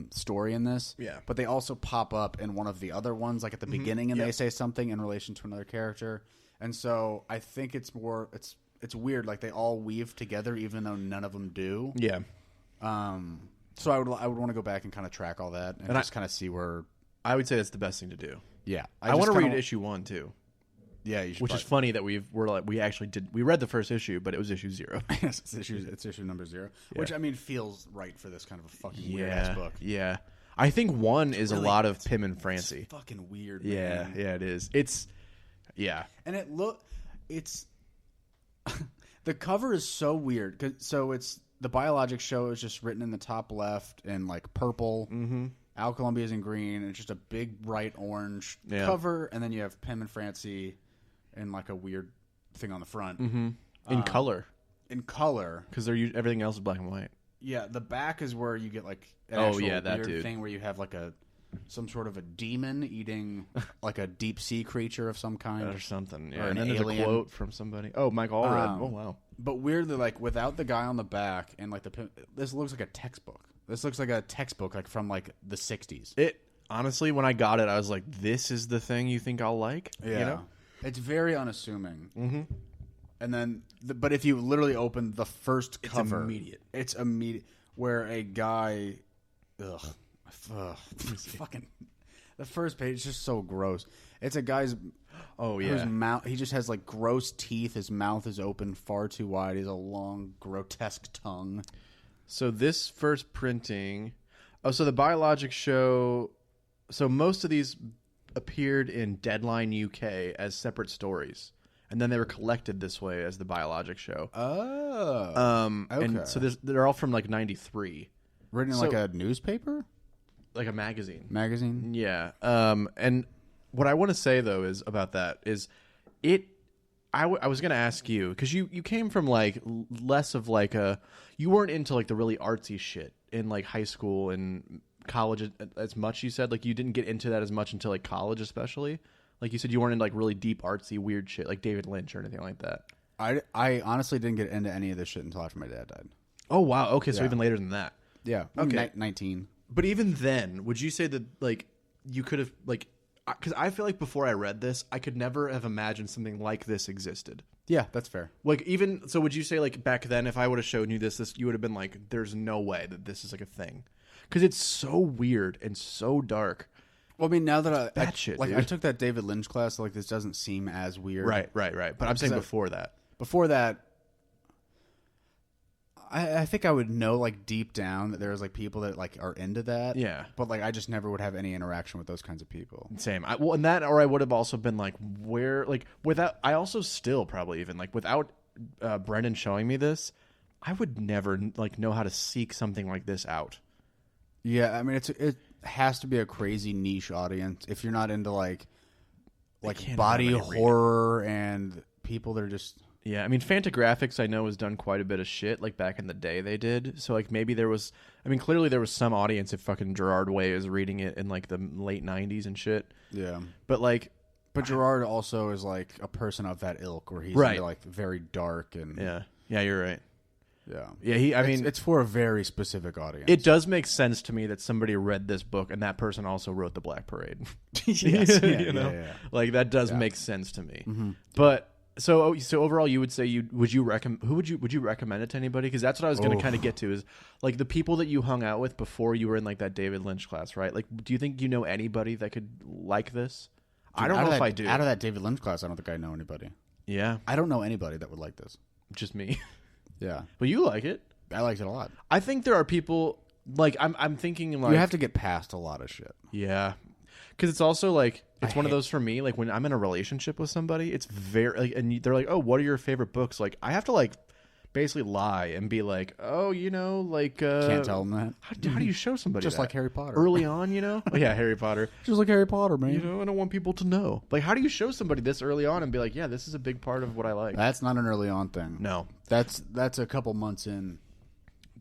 story in this. Yeah. But they also pop up in one of the other ones, like at the beginning, and they say something in relation to another character. And so I think it's more, it's weird. Like they all weave together, even though none of them do. Yeah. So I would want to go back and kind of track all that and just kind of see where. I would say that's the best thing to do. Yeah. I want to read issue 1 too. Yeah, you should. Which is funny that we actually did. We read the first issue, but it was issue 0. Yes, it's issue number 0, which I mean feels right for this kind of a fucking weird ass book. Yeah, I think 1 is really, a lot of Pym and Francie. It's fucking weird. Man. Yeah, it is. And it's the cover is so weird. So it's the Biologic Show is just written in the top left in like purple. Mm-hmm. Al Columbia's in green, and it's just a big bright orange cover, and then you have Pym and Francie in like a weird thing on the front. Mm-hmm. In color. In color. Because everything else is black and white. Yeah, the back is where you get like an that weird thing where you have like some sort of a demon eating like a deep sea creature of some kind. Or something, yeah. Or and then alien. There's a quote from somebody. Oh, Michael Allred. Oh, wow. But weirdly, like without the guy on the back and like this looks like a textbook. This looks like a textbook, like from like the 60s. It honestly, when I got it, I was like, "This is the thing you think I'll like." Yeah, you know? It's very unassuming. Mm-hmm. And then, but if you literally open the first cover, It's immediate. Where a guy, fucking, the first page is just so gross. It's a guy's, whose mouth, he just has like gross teeth. His mouth is open far too wide. He has a long, grotesque tongue. So this first printing, so the Biologic Show, so most of these appeared in Deadline UK as separate stories. And then they were collected this way as the Biologic Show. Oh. Okay. And so they're all from like 93. Written in like a newspaper? Like a magazine. Magazine? Yeah. And what I want to say, though, is about that is I was going to ask you, because you came from like less of like you weren't into like the really artsy shit in like high school and college as much, you said. Like you didn't get into that as much until like college, especially. Like you said, you weren't into like really deep artsy weird shit like David Lynch or anything like that. I honestly didn't get into any of this shit until after my dad died. Oh wow, okay, so even later than that. Yeah, okay, 19. But even then, would you say that like you could have like, because I feel like before I read this, I could never have imagined something like this existed. Yeah, that's fair. Like even so, would you say like back then, if I would have shown you this you would have been like, "There's no way that this is like a thing," because it's so weird and so dark. Well, I mean, now that I took that David Lynch class, so like this doesn't seem as weird. Right. But I'm saying before that. Before that, I think I would know like deep down that there was like people that like are into that. Yeah. But like I just never would have any interaction with those kinds of people. Same. And that, or I would have also been like, where, like without, I also still probably even like without Brendan showing me this, I would never like know how to seek something like this out. Yeah, I mean it has to be a crazy niche audience if you're not into like body horror and people that are just. Yeah, I mean, Fantagraphics I know has done quite a bit of shit, like back in the day they did. So like maybe there was, I mean, clearly there was some audience if fucking Gerard Way is reading it in like the late 90s and shit. Yeah. But like, but Gerard also is like a person of that ilk where he's into like very dark and. Yeah, you're right. Yeah. I mean, it's for a very specific audience. It does make sense to me that somebody read this book and that person also wrote The Black Parade. Yes. Yeah. Like that does make sense to me. Mm-hmm. But so overall, you would say would you recommend it to anybody? Because that's what I was going to kind of get to is like the people that you hung out with before you were in like that David Lynch class, right? Like, do you think you know anybody that could like this? Dude, I don't know if I do. Out of that David Lynch class, I don't think I know anybody. Yeah, I don't know anybody that would like this. Just me. Yeah, but you like it. I liked it a lot. I think there are people like I'm thinking like you have to get past a lot of shit. Yeah, because it's also like it's one of those for me. Like when I'm in a relationship with somebody, it's very like, and they're like, "Oh, what are your favorite books?" Like I have to like basically lie and be like, "Oh, you know, like can't tell them that. How do you show somebody just that? Like Harry Potter early on? You know, yeah, Harry Potter, just like Harry Potter, man. You know, I don't want people to know. Like, how do you show somebody this early on and be like, "Yeah, this is a big part of what I like"? That's not an early on thing. No, that's a couple months in.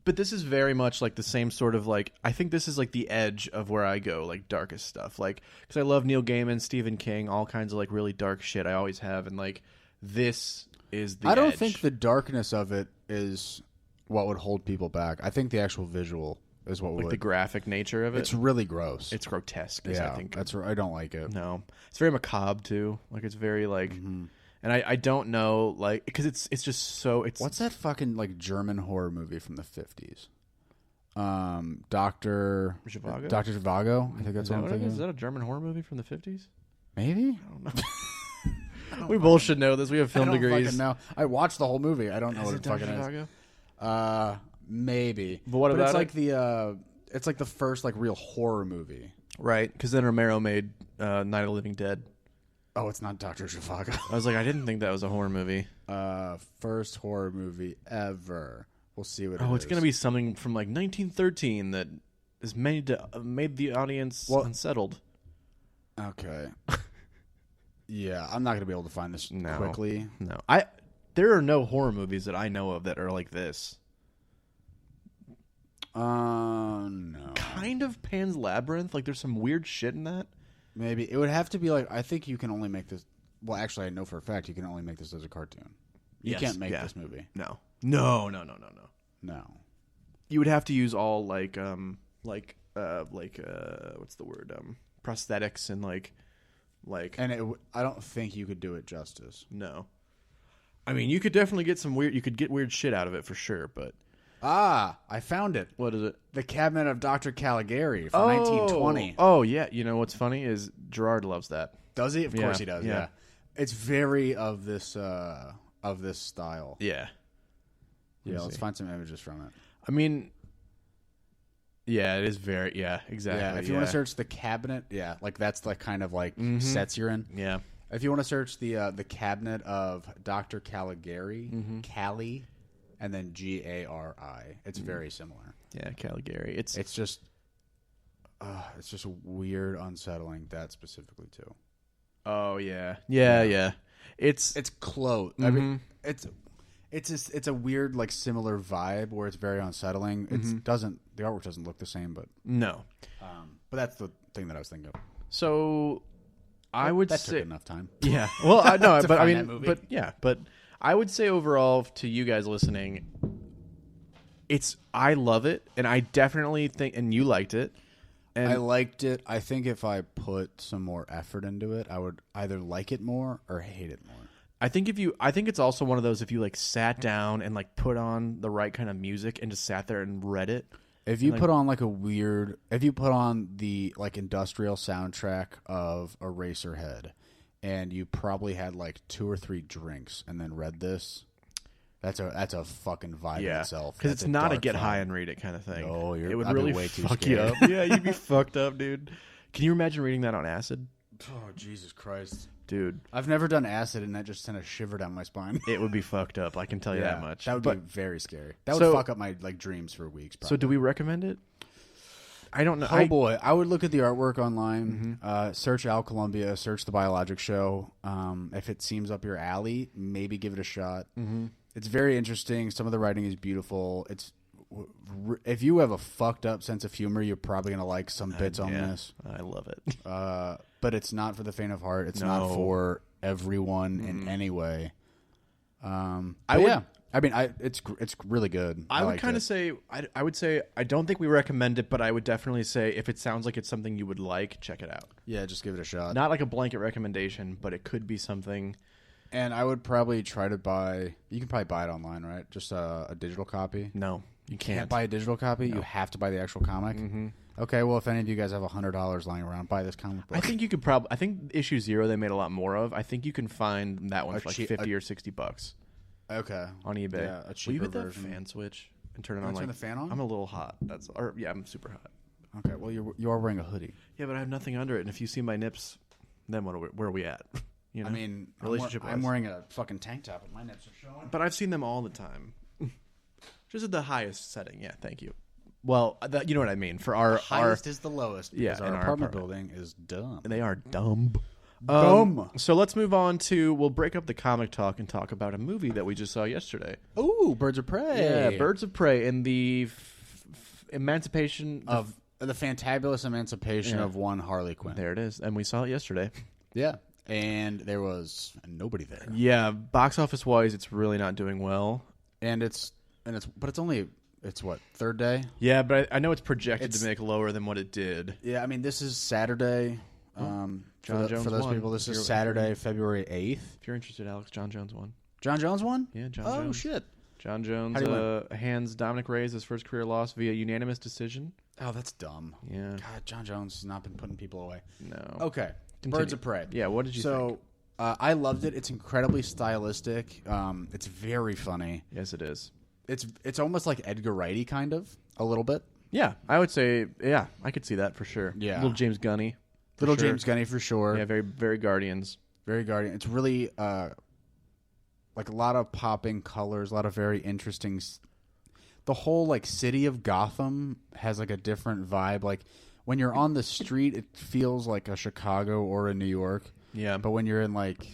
But this is very much like the same sort of like, I think this is like the edge of where I go, like darkest stuff. Like, because I love Neil Gaiman, Stephen King, all kinds of like really dark shit I always have. And like, this is the I don't edge. think the darkness of it is what would hold people back. I think the actual visual is what would. The graphic nature of it? It's really gross. It's grotesque, yeah, I think. I don't like it. No. It's very macabre, too. Like, it's very like... Mm-hmm. And I don't know, like... Because it's just so... It's What's that fucking like German horror movie from the 50s? Dr. Zhivago? Dr. Zhivago? I think that's what I'm thinking. Is that a German horror movie from the 50s? Maybe? I don't know. We both should know this. We have film degrees. No, I watched the whole movie. I don't know what it fucking is. Maybe. But what about it's like it's like the first like real horror movie. Right, because then Romero made Night of the Living Dead. Oh, it's not Dr. Zhivago. I was like, I didn't think that was a horror movie. First horror movie ever. We'll see what. It's going to be something from like 1913 that is made the audience unsettled. Okay. Yeah, I'm not going to be able to find this quickly. No, there are no horror movies that I know of that are like this. No. Kind of Pan's Labyrinth. Like there's some weird shit in that. Maybe it would have to be like, I think you can only make this. Well, actually, I know for a fact you can only make this as a cartoon. You can't make this movie. No. you would have to use all like what's the word? Prosthetics and like. And I don't think you could do it justice. No. I mean, you could definitely get you could get weird shit out of it for sure, but. I found it. What is it? The Cabinet of Dr. Caligari from 1920. Oh, yeah. You know what's funny is Gerard loves that. Does he? Of course he does, yeah. It's very of this style. Yeah. Yeah, let's find some images from it. I mean, yeah, it is very, yeah, exactly. Yeah, if you want to search the cabinet, like that's the kind of like sets you're in. Yeah. If you want to search the Cabinet of Dr. Caligari, Cali, and then Gari, it's very similar. Yeah, Caligari. It's just weird, unsettling. That specifically too. Oh yeah. Yeah. It's close. I mean, it's a weird like similar vibe where it's very unsettling. The artwork doesn't look the same, but no. But that's the thing that I was thinking of. So I would that say took enough time. Yeah. Well, I know, but I mean, movie. but I would say overall to you guys listening, I love it, and I definitely think, and you liked it. And I liked it. I think if I put some more effort into it, I would either like it more or hate it more. I think it's also one of those if you like sat down and like put on the right kind of music and just sat there and read it. If you put on if you put on the like industrial soundtrack of Eraserhead, and you probably had like 2 or 3 drinks and then read this, that's a fucking vibe in itself. Because it's not a get high and read it kind of thing. Oh, it would really way too fuck scared. you up. Yeah, you'd be fucked up, dude. Can you imagine reading that on acid? Oh, Jesus Christ. Dude. I've never done acid, and that just sent a shiver down my spine. It would be fucked up. I can tell you that much. That would be very scary. That would fuck up my like dreams for weeks. Probably. So do we recommend it? I don't know. Oh, boy. I would look at the artwork online, search Al Columbia, search the Biologic Show. If it seems up your alley, maybe give it a shot. Mm-hmm. It's very interesting. Some of the writing is beautiful. If you have a fucked up sense of humor, you're probably going to like some bits on this. I love it. But it's not for the faint of heart. It's not for everyone in any way. It's really good. I would kind of say I would say I don't think we recommend it, but I would definitely say if it sounds like it's something you would like, check it out. Yeah, just give it a shot. Not like a blanket recommendation, but it could be something. And I would probably try to buy. You can probably buy it online, right? Just a digital copy. No, you can't buy a digital copy. No. You have to buy the actual comic. Mm-hmm. Okay, well, if any of you guys have $100 lying around, buy this comic book. I think you could probably. I think issue 0 they made a lot more of. I think you can find that one for like $50 or $60. Okay. On eBay. Yeah, a cheaper Will you hit that version. Fan switch and turn it on? Turn the fan on? I'm a little hot. I'm super hot. Okay. Well, you are wearing a hoodie. Yeah, but I have nothing under it, and if you see my nips, then where are we at? You know? I mean, relationship. I'm wearing a fucking tank top, and my nips are showing. But I've seen them all the time. Just at the highest setting. Yeah, thank you. Well, you know what I mean. For our highest is the lowest. Because our apartment building is dumb. They are dumb. So let's move on to. We'll break up the comic talk and talk about a movie that we just saw yesterday. Ooh, Birds of Prey. Yeah, Birds of Prey and the emancipation of the fantabulous emancipation of one Harley Quinn. There it is, and we saw it yesterday. Yeah, and there was nobody there. Yeah, box office wise, it's really not doing well, but it's only. It's what, third day? Yeah, but I know it's projected to make lower than what it did. Yeah, I mean, this is Saturday. John Jones for those won. people, this is Saturday, February 8th. If you're interested, Alex, John Jones won. John Jones won? Yeah, John Jones. Oh, shit. John Jones hands Dominic Reyes his first career loss via unanimous decision. Oh, that's dumb. Yeah. God, John Jones has not been putting people away. No. Okay. Continue. Birds of Prey. Yeah, what did you think? I loved it. It's incredibly stylistic. It's very funny. Yes, it is. It's almost like Edgar Wright-y, kind of, a little bit. Yeah, I would say, I could see that for sure. Yeah. Little James Gunny. James Gunny, for sure. Yeah, very, very Guardians. Very Guardian. It's really, like, a lot of popping colors, a lot of very interesting... The whole, like, city of Gotham has, like, a different vibe. Like, when you're on the street, it feels like a Chicago or a New York. Yeah. But when you're in, like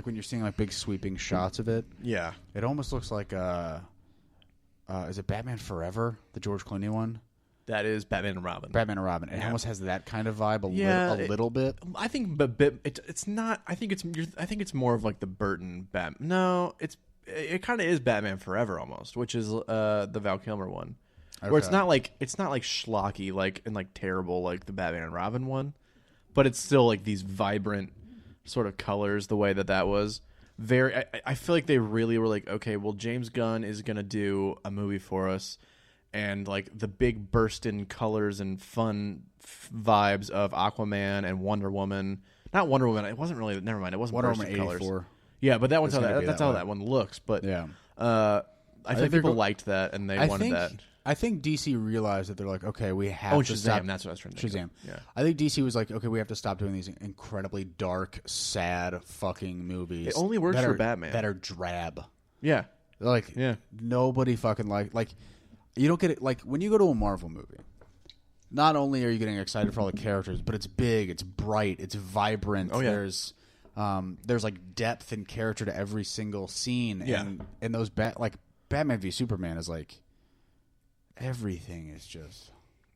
when you're seeing like big sweeping shots of it, it almost looks like is it Batman Forever, the George Clooney one? That is Batman and Robin. Batman and Robin. It almost has that kind of vibe, a little bit. I think, but it's not. I think it's more of like the Burton Batman. No, it's it kind of is Batman Forever almost, which is the Val Kilmer one, where it's not like schlocky like and like terrible like the Batman and Robin one, but it's still like these vibrant sort of colors the way that was. I feel like they really were like, okay, well, James Gunn is gonna do a movie for us, and like the big burst in colors and fun vibes of Aquaman and Wonder Woman. Not Wonder Woman. It wasn't really. Never mind. It wasn't Wonder burst Woman in colors. 84. Yeah, but that one's that's how that one looks. But yeah, I think people liked that and they wanted that. I think DC realized that they're like, okay, we have to stop. That's what I was trying to think Shazam. of. Yeah. I think DC was like, okay, we have to stop doing these incredibly dark, sad fucking movies. It only works for Batman. That are drab. Yeah. Like, nobody fucking like, you don't get it. Like, when you go to a Marvel movie, not only are you getting excited for all the characters, but it's big, it's bright, it's vibrant. Oh, yeah. There's like depth and character to every single scene. Yeah. And those Batman v Superman is like, everything is just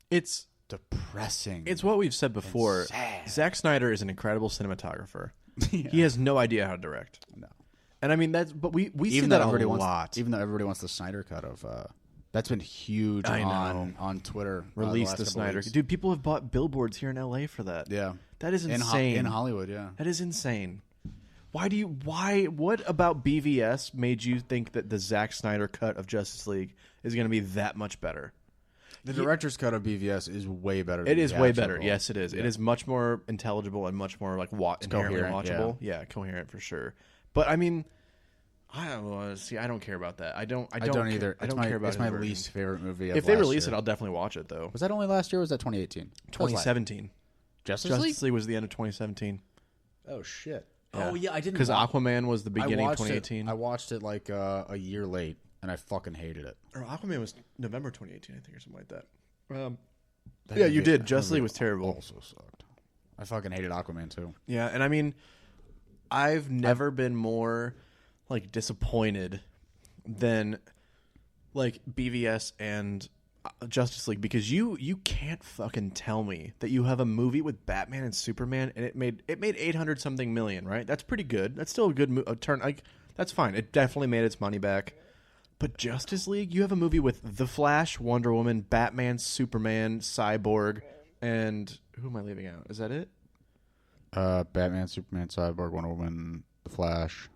it's depressing. It's what we've said before. Zack Snyder is an incredible cinematographer. Yeah. He has no idea how to direct. No. And I mean but we see that a lot. Even though everybody wants the Snyder cut of that's been huge on Twitter. Release the Snyder. Dude, people have bought billboards here in LA for that. Yeah. That is insane. In Hollywood, yeah. That is insane. What about BVS made you think that the Zack Snyder cut of Justice League is going to be that much better? The director's cut of BVS is way better. It is way better. Yes, it is. Yeah. It is much more intelligible and much more like inherently watchable. Yeah, coherent for sure. But I mean, I don't know. See, I don't care about that. I don't either. I don't care about it. It's my least favorite movie. If they release it, I'll definitely watch it though. Was that only last year or was that 2018? 2017. Justice League was the end of 2017. Oh shit. Yeah. Oh yeah, I didn't. Because Aquaman was the beginning of 2018. I watched it like a year late, and I fucking hated it. Or Aquaman was November 2018, I think, or something like that. Yeah, you did. Justice League was terrible. Also sucked. I fucking hated Aquaman too. Yeah, and I mean, I've never been more like disappointed than like BVS and Justice League, because you can't fucking tell me that you have a movie with Batman and Superman and it made 800 something million, right? That's pretty good. That's still a good turn. Like, that's fine. It definitely made its money back. But Justice League, you have a movie with The Flash, Wonder Woman, Batman, Superman, Cyborg, and who am I leaving out? Is that it? Batman, Superman, Cyborg, Wonder Woman, The Flash,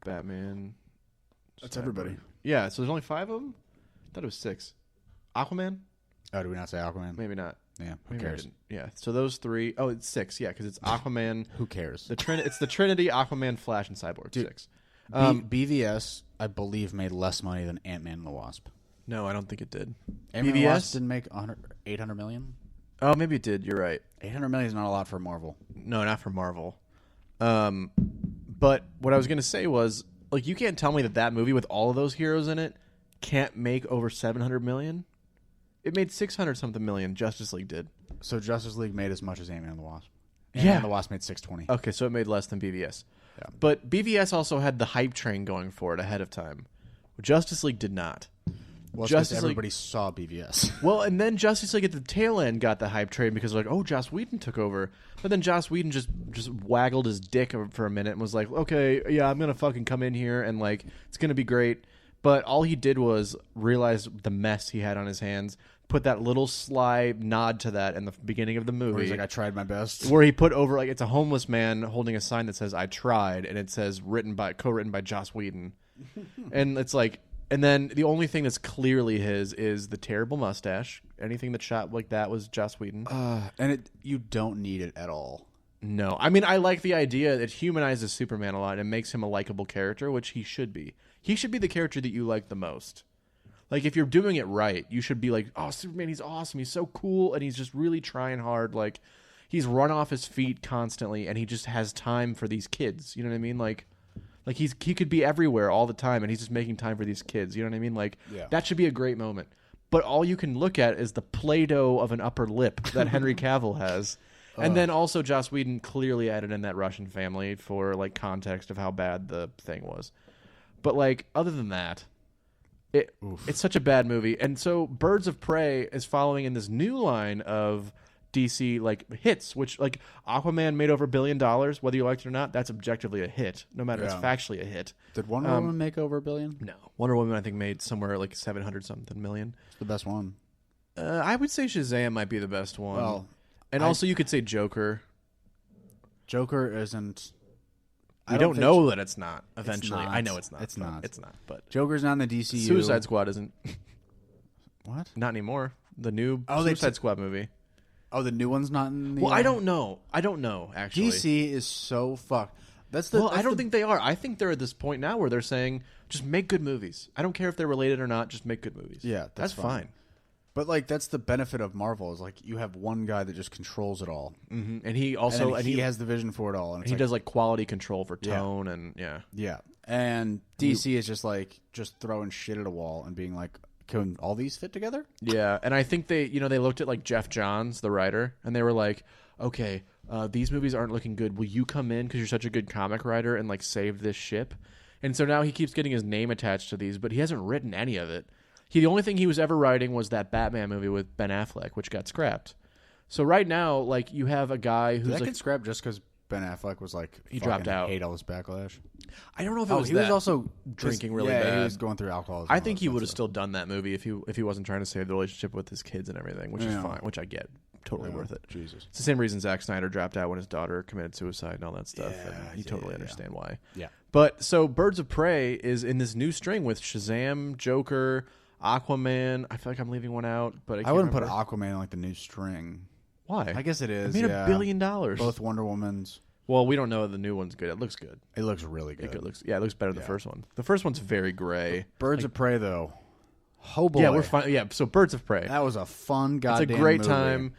Batman. That's Cyborg. everybody. Yeah. So there's only 5 of them. I thought it was 6. Aquaman? Oh, did we not say Aquaman? Maybe not. Yeah, who cares? Yeah, so those 3. Oh, it's 6. Yeah, because it's Aquaman. Who cares? It's the Trinity, Aquaman, Flash, and Cyborg. Dude, 6. BVS, I believe, made less money than Ant-Man and the Wasp. No, I don't think it did. Ant-Man and the Wasp didn't make 800 million? Oh, maybe it did. You're right. 800 million is not a lot for Marvel. No, not for Marvel. But what I was going to say was, like, you can't tell me that movie with all of those heroes in it can't make over 700 million. It made 600 something million. Justice League did. So Justice League made as much as Ant-Man and the Wasp. Ant-Man and the Wasp made 620. Okay, so it made less than BVS. Yeah. But BVS also had the hype train going for it ahead of time. Justice League did not. Well, Justice everybody saw BVS. Well, and then Justice League at the tail end got the hype train because like, oh, Joss Whedon took over. But then Joss Whedon just waggled his dick for a minute and was like, okay, yeah, I'm going to fucking come in here and like, it's going to be great. But all he did was realize the mess he had on his hands, put that little sly nod to that in the beginning of the movie. Where he's like, I tried my best. Where he put over, like, it's a homeless man holding a sign that says, I tried, and it says co-written by Joss Whedon. And it's like, and then the only thing that's clearly his is the terrible mustache. Anything that's shot like that was Joss Whedon. And you don't need it at all. No. I mean, I like the idea. It humanizes Superman a lot and makes him a likable character, which he should be. He should be the character that you like the most. Like, if you're doing it right, you should be like, oh, Superman, he's awesome. He's so cool, and he's just really trying hard. Like, he's run off his feet constantly, and he just has time for these kids. You know what I mean? Like he could be everywhere all the time, and he's just making time for these kids. You know what I mean? Like, that should be a great moment. But all you can look at is the Play-Doh of an upper lip that Henry Cavill has. And then also Joss Whedon clearly added in that Russian family for, like, context of how bad the thing was. But, like, other than that, it's such a bad movie. And so Birds of Prey is following in this new line of DC like hits, which like Aquaman made over $1 billion, whether you liked it or not. That's objectively a hit, no matter it's factually a hit. Did Wonder Woman make over $1 billion? No, Wonder Woman I think made somewhere like 700 something million. It's the best one. I would say Shazam might be the best one. Well, and also you could say Joker. Joker isn't. We don't know that it's not. Eventually, not. I know it's not. It's not. It's not. But Joker's not in the DCU. Suicide Squad isn't. What? Not anymore. The new Suicide Squad movie. Oh, the new one's not in the... Well, I don't know. Actually. DC is so fucked. I don't think they are. I think they're at this point now where they're saying, just make good movies. I don't care if they're related or not. Just make good movies. Yeah, that's fine. But, like, that's the benefit of Marvel is, like, you have one guy that just controls it all. Mm-hmm. And he also... And he has the vision for it all. And he does, like, quality control for tone and, yeah. Yeah. And DC is just, like, just throwing shit at a wall and being like, can all these fit together? Yeah, and I think they looked at, like, Jeff Johns, the writer, and they were like, okay, these movies aren't looking good. Will you come in because you're such a good comic writer and, like, save this ship? And so now he keeps getting his name attached to these, but he hasn't written any of it. The only thing he was ever writing was that Batman movie with Ben Affleck, which got scrapped. So right now, like, you have a guy who's Did that like... get scrapped just because Ben Affleck was like... He dropped out. Hate all this backlash? I don't know if it was he that. was also drinking really bad. He was going through alcoholism. I think he would have still done that movie if he wasn't trying to save the relationship with his kids and everything, which is fine, which I get. Totally worth it. Jesus. It's the same reason Zack Snyder dropped out when his daughter committed suicide and all that stuff. And you totally understand why. Yeah. But so Birds of Prey is in this new string with Shazam, Joker, Aquaman. I feel like I'm leaving one out, but I wouldn't remember. put Aquaman in like the new string. Why? I guess it is. It made $1 billion. Both Wonder Womans. Well, we don't know if the new one's good. It looks good. It looks really good. It looks better than the first one. The first one's very gray. Birds of Prey, though. Oh boy. Yeah, we're fine. Yeah, so Birds of Prey. That was a fun goddamn It's a great movie. time.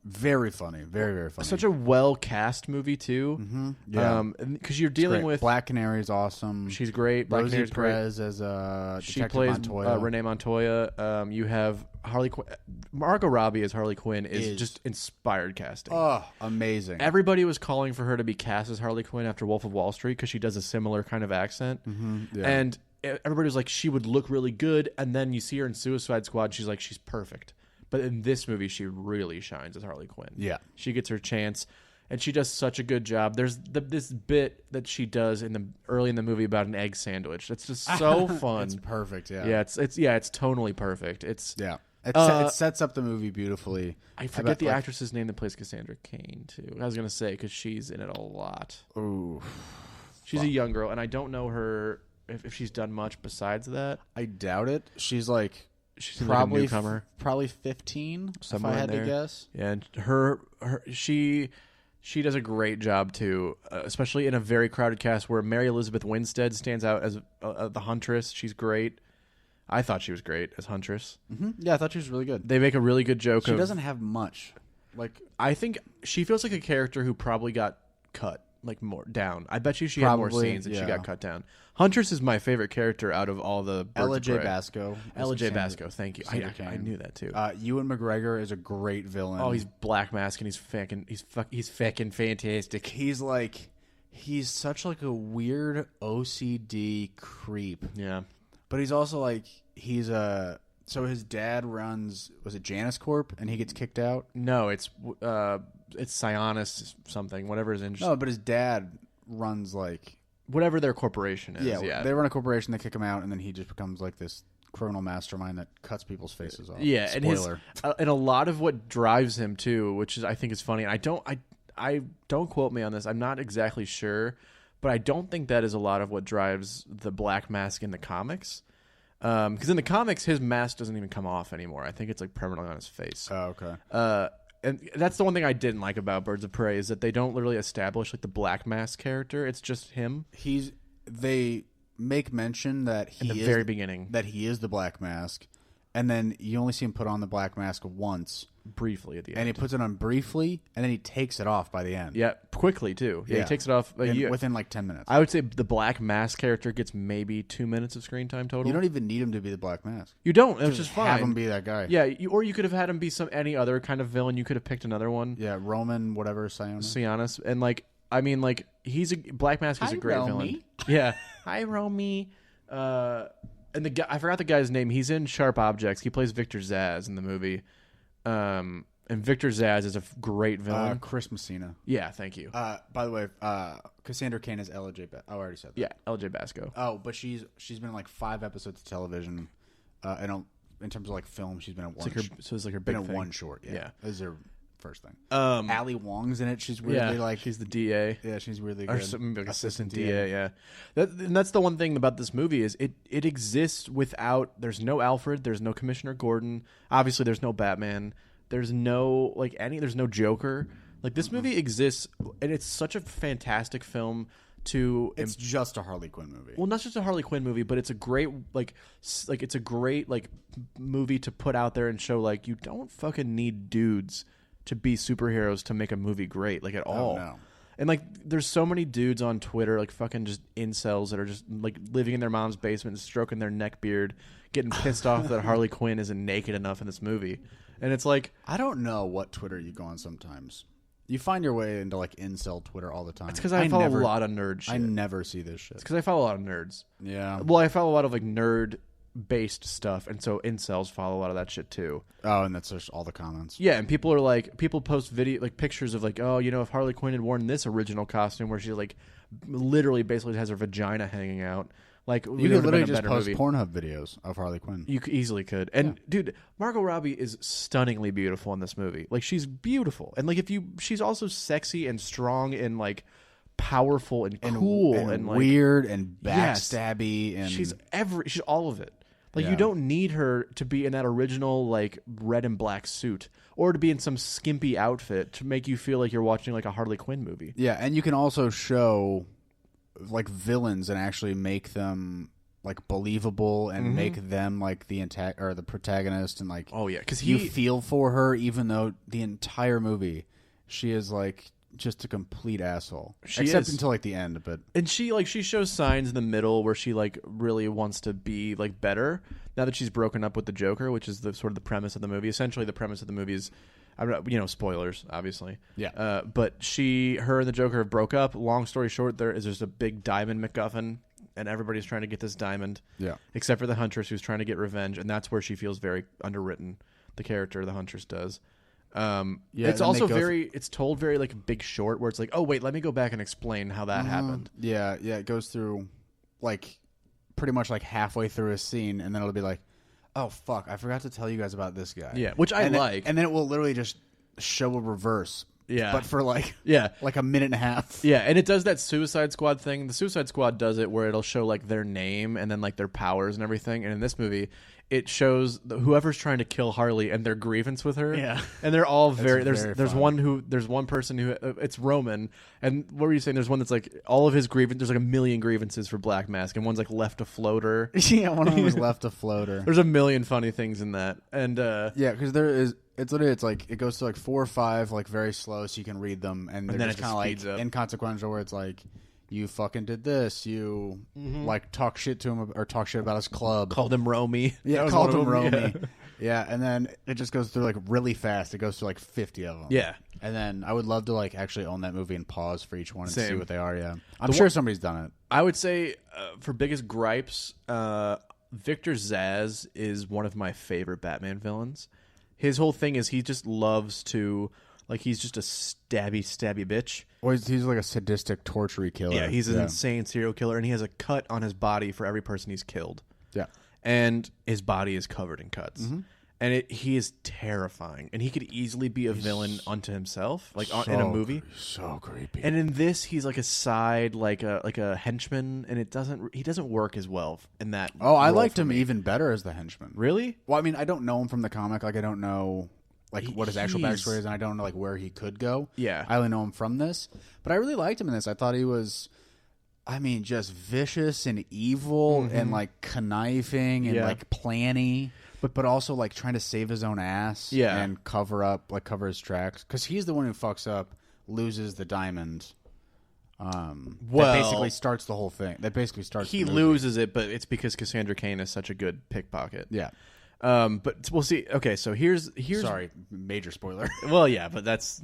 Very funny. Very, very funny. Such a well-cast movie, too. Mm-hmm. Yeah. Because you're dealing with... Black Canary's awesome. She's great. Black Rosie Canary's great. Perez as Detective She plays Montoya. Renee Montoya. You have Harley Quinn. Margot Robbie as Harley Quinn is just inspired casting. Oh, amazing. Everybody was calling for her to be cast as Harley Quinn after Wolf of Wall Street because she does a similar kind of accent. Mm-hmm. Yeah. And everybody was like, she would look really good. And then you see her in Suicide Squad. She's like, she's perfect. But in this movie, she really shines as Harley Quinn. Yeah. She gets her chance, and she does such a good job. There's this bit that she does early in the movie about an egg sandwich. That's just so fun. It's perfect, yeah. Yeah, it's tonally perfect. It sets up the movie beautifully. I forget the actress's name that plays Cassandra Cain, too. I was going to say, because she's in it a lot. Ooh. She's a young girl, and I don't know her if she's done much besides that. I doubt it. She's like... She's probably like a newcomer. Probably 15, somewhere if I had in there. to guess. Yeah, and she does a great job too, especially in a very crowded cast where Mary Elizabeth Winstead stands out as the Huntress. She's great. I thought she was great as Huntress. Mm-hmm. Yeah, I thought she was really good. They make a really good joke. She doesn't have much. Like, I think she feels like a character who probably got cut. Like more down. I bet she had more scenes and she got cut down. Huntress is my favorite character out of all the Ella J. Basco. Ella J. Basco, thank you. I knew that too. Ewan McGregor is a great villain. Oh, he's Black Mask and he's fucking fantastic. He's such like a weird OCD creep. Yeah, but he's also like so his dad runs, was it Janus Corp, and he gets kicked out? No, it's Sionis something, whatever his interest. No, but his dad runs like whatever their corporation is. Yeah, they run a corporation, they kick him out, and then he just becomes like this criminal mastermind that cuts people's faces off. Yeah, spoiler. And a lot of what drives him too, which is I think is funny. And I don't quote me on this. I'm not exactly sure, but I don't think that is a lot of what drives the Black Mask in the comics. Because in the comics, his mask doesn't even come off anymore. I think it's like permanently on his face. Oh, okay. And that's the one thing I didn't like about Birds of Prey is that they don't literally establish like the Black Mask character. It's just him. They make mention that in the very beginning that he is the Black Mask, and then you only see him put on the Black Mask once. Briefly at the end. And he puts it on briefly, and then he takes it off by the end. Yeah, quickly, too. Yeah, he takes it off within like 10 minutes. I would say the Black Mask character gets maybe 2 minutes of screen time total. You don't even need him to be the Black Mask. You don't. It's just fine. Have him be that guy. Yeah, or you could have had him be any other kind of villain. You could have picked another one. Yeah, Roman, whatever, Sionis. And he's a Black Mask is a great villain. Yeah. Hi, Romy. And the guy, I forgot the guy's name. He's in Sharp Objects. He plays Victor Zsasz in the movie. And Victor Zsasz is a great villain. Chris Messina. Yeah, thank you. By the way, Cassandra Cain is L.J. I already said that. Yeah, L.J. Basco. Oh, but she's been in like 5 episodes of television. In terms of like film, she's been in one. So it's like her been big in thing. one short. Yeah, this is her first thing. Ali Wong's in it. She's weirdly like she's the DA. Yeah, she's really or good. something like assistant DA. Yeah, and that's the one thing about this movie is it exists without. There's no Alfred. There's no Commissioner Gordon. Obviously, there's no Batman. There's no There's no Joker. Like this movie exists, and it's such a fantastic film. It's just a Harley Quinn movie. Well, not just a Harley Quinn movie, but it's a great it's a great movie to put out there and show like you don't fucking need dudes to be superheroes to make a movie great at all. No. And there's so many dudes on Twitter fucking just incels that are just living in their mom's basement, stroking their neck beard, getting pissed off that Harley Quinn isn't naked enough in this movie. And it's I don't know what Twitter you go on sometimes. You find your way into incel Twitter all the time. It's because I follow a lot of nerd shit. I never see this shit. It's because I follow a lot of nerds. Yeah. Well, I follow a lot of nerd-based stuff, and so incels follow a lot of that shit too. Oh, and that's just all the comments. Yeah, and people are people post pictures of oh, if Harley Quinn had worn this original costume where she literally basically has her vagina hanging out. You could literally just post Pornhub videos of Harley Quinn. You easily could. And dude, Margot Robbie is stunningly beautiful in this movie. She's beautiful. And she's also sexy and strong and powerful and cool and weird and backstabby and she's all of it. You don't need her to be in that original red and black suit or to be in some skimpy outfit to make you feel like you're watching a Harley Quinn movie. Yeah, and you can also show villains and actually make them believable and make them the protagonist and oh yeah, because you feel for her even though the entire movie she is just a complete asshole. Except until the end, but and she shows signs in the middle where she really wants to be better now that she's broken up with the Joker, which is the sort of the premise of the movie. Essentially, the premise of the movie is, spoilers, obviously. Yeah. But her and the Joker have broke up. Long story short, there's a big diamond MacGuffin, and everybody's trying to get this diamond. Yeah. Except for the Huntress, who's trying to get revenge, and that's where she feels very underwritten. The character, the Huntress, does. It's also it's told very Big Short, where it's oh wait, let me go back and explain how that happened. Yeah, it goes through pretty much halfway through a scene, and then it'll be oh fuck, I forgot to tell you guys about this guy. Yeah, which I like. And then it will literally just show a reverse. Yeah, but for a minute and a half. Yeah, and it does that Suicide Squad thing. The Suicide Squad does it where it'll show their name and then their powers and everything. And in this movie, it shows whoever's trying to kill Harley and their grievance with her. Yeah, and they're all there's fun. there's one person who it's Roman. And what were you saying? There's one that's all of his grievance. There's a million grievances for Black Mask, and one's left a floater. Yeah, one of them was left a floater. There's a million funny things in that, and yeah, because there is. It's literally it goes to 4 or 5 very slow so you can read them, and they're just kind of inconsequential where it's you fucking did this, you talk shit to him or talk shit about his club, called him Romy. Yeah, called him Romy. Yeah, and then it just goes through really really it goes through 50 of them. Yeah, and then I would love to actually own that movie and pause for each one and see what they are. Yeah, I'm sure somebody's done it. I would say for biggest gripes, Victor Zsasz is one of my favorite Batman villains. His whole thing is he just loves to, he's just a stabby bitch. Or he's a sadistic torture killer. Yeah, he's an insane serial killer, and he has a cut on his body for every person he's killed. Yeah. And his body is covered in cuts. Mm-hmm. And he is terrifying. And he could easily be a villain unto himself, in a movie. So creepy. And in this, he's a side, a henchman, and he doesn't work as well in that. Oh, I liked him even better as the henchman. Really? Well, I mean, I don't know him from the comic. I don't know what his actual backstory is, and I don't know where he could go. Yeah. I only know him from this. But I really liked him in this. I thought he was, just vicious and evil and conniving and planny. But also trying to save his own ass and cover his tracks, because he's the one who fucks up, loses the diamond. That basically starts the whole thing. He loses it, but it's because Cassandra Cain is such a good pickpocket. Yeah. But we'll see. Okay, so here's sorry, major spoiler. Well, yeah, but that's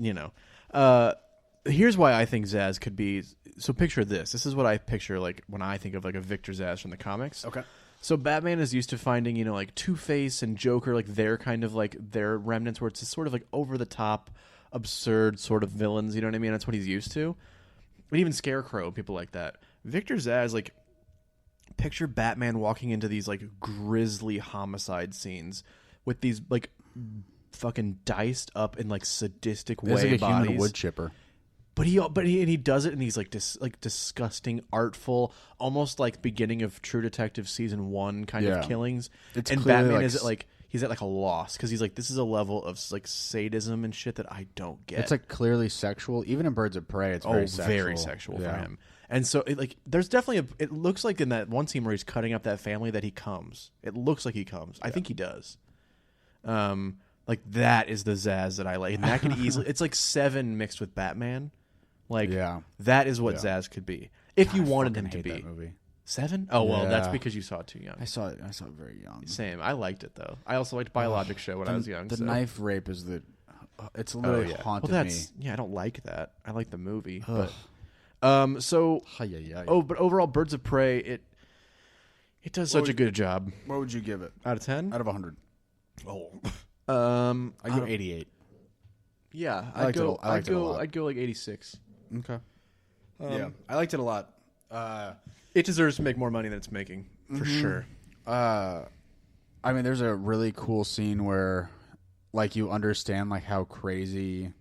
here's why I think Zsasz could be. So picture this. This is what I picture when I think of a Victor Zsasz from the comics. Okay. So Batman is used to finding, you know, like Two-Face and Joker, like they're kind of like their remnants where it's just sort of like over the top, absurd sort of villains. You know what I mean? That's what he's used to. But even Scarecrow, people like that. Victor Zsasz, like, picture Batman walking into these like grisly homicide scenes with these like fucking diced up in like sadistic way like a bodies. human wood chipper. But he does it in these like disgusting, artful, almost like beginning of True Detective season 1 kind of killings. It's and clearly Batman like is like he's at like a loss because he's like, this is a level of like sadism and shit that I don't get. It's like clearly sexual. Even in Birds of Prey, it's very sexual for him. And so it, like there's definitely it looks like in that one scene where he's cutting up that family that he comes. It looks like he comes. I think he does. Like that is the Zsasz that I like. And that can easily it's like Seven mixed with Batman. Like that is what Zsasz could be if you wanted him to be. That movie. Seven? Oh well, that's because you saw it too young. I saw it very young. Same. I liked it though. I also liked Biologic Show when I was young. The knife rape is it's literally haunted me. Yeah, I don't like that. I like the movie, but but overall, Birds of Prey it does such a good job. What would you give it out of 10? Out of 100? I go 88. Yeah, I'd go like 86. Okay. Yeah, I liked it a lot. It deserves to make more money than it's making, for sure. I mean, there's a really cool scene where, like, you understand like how crazy.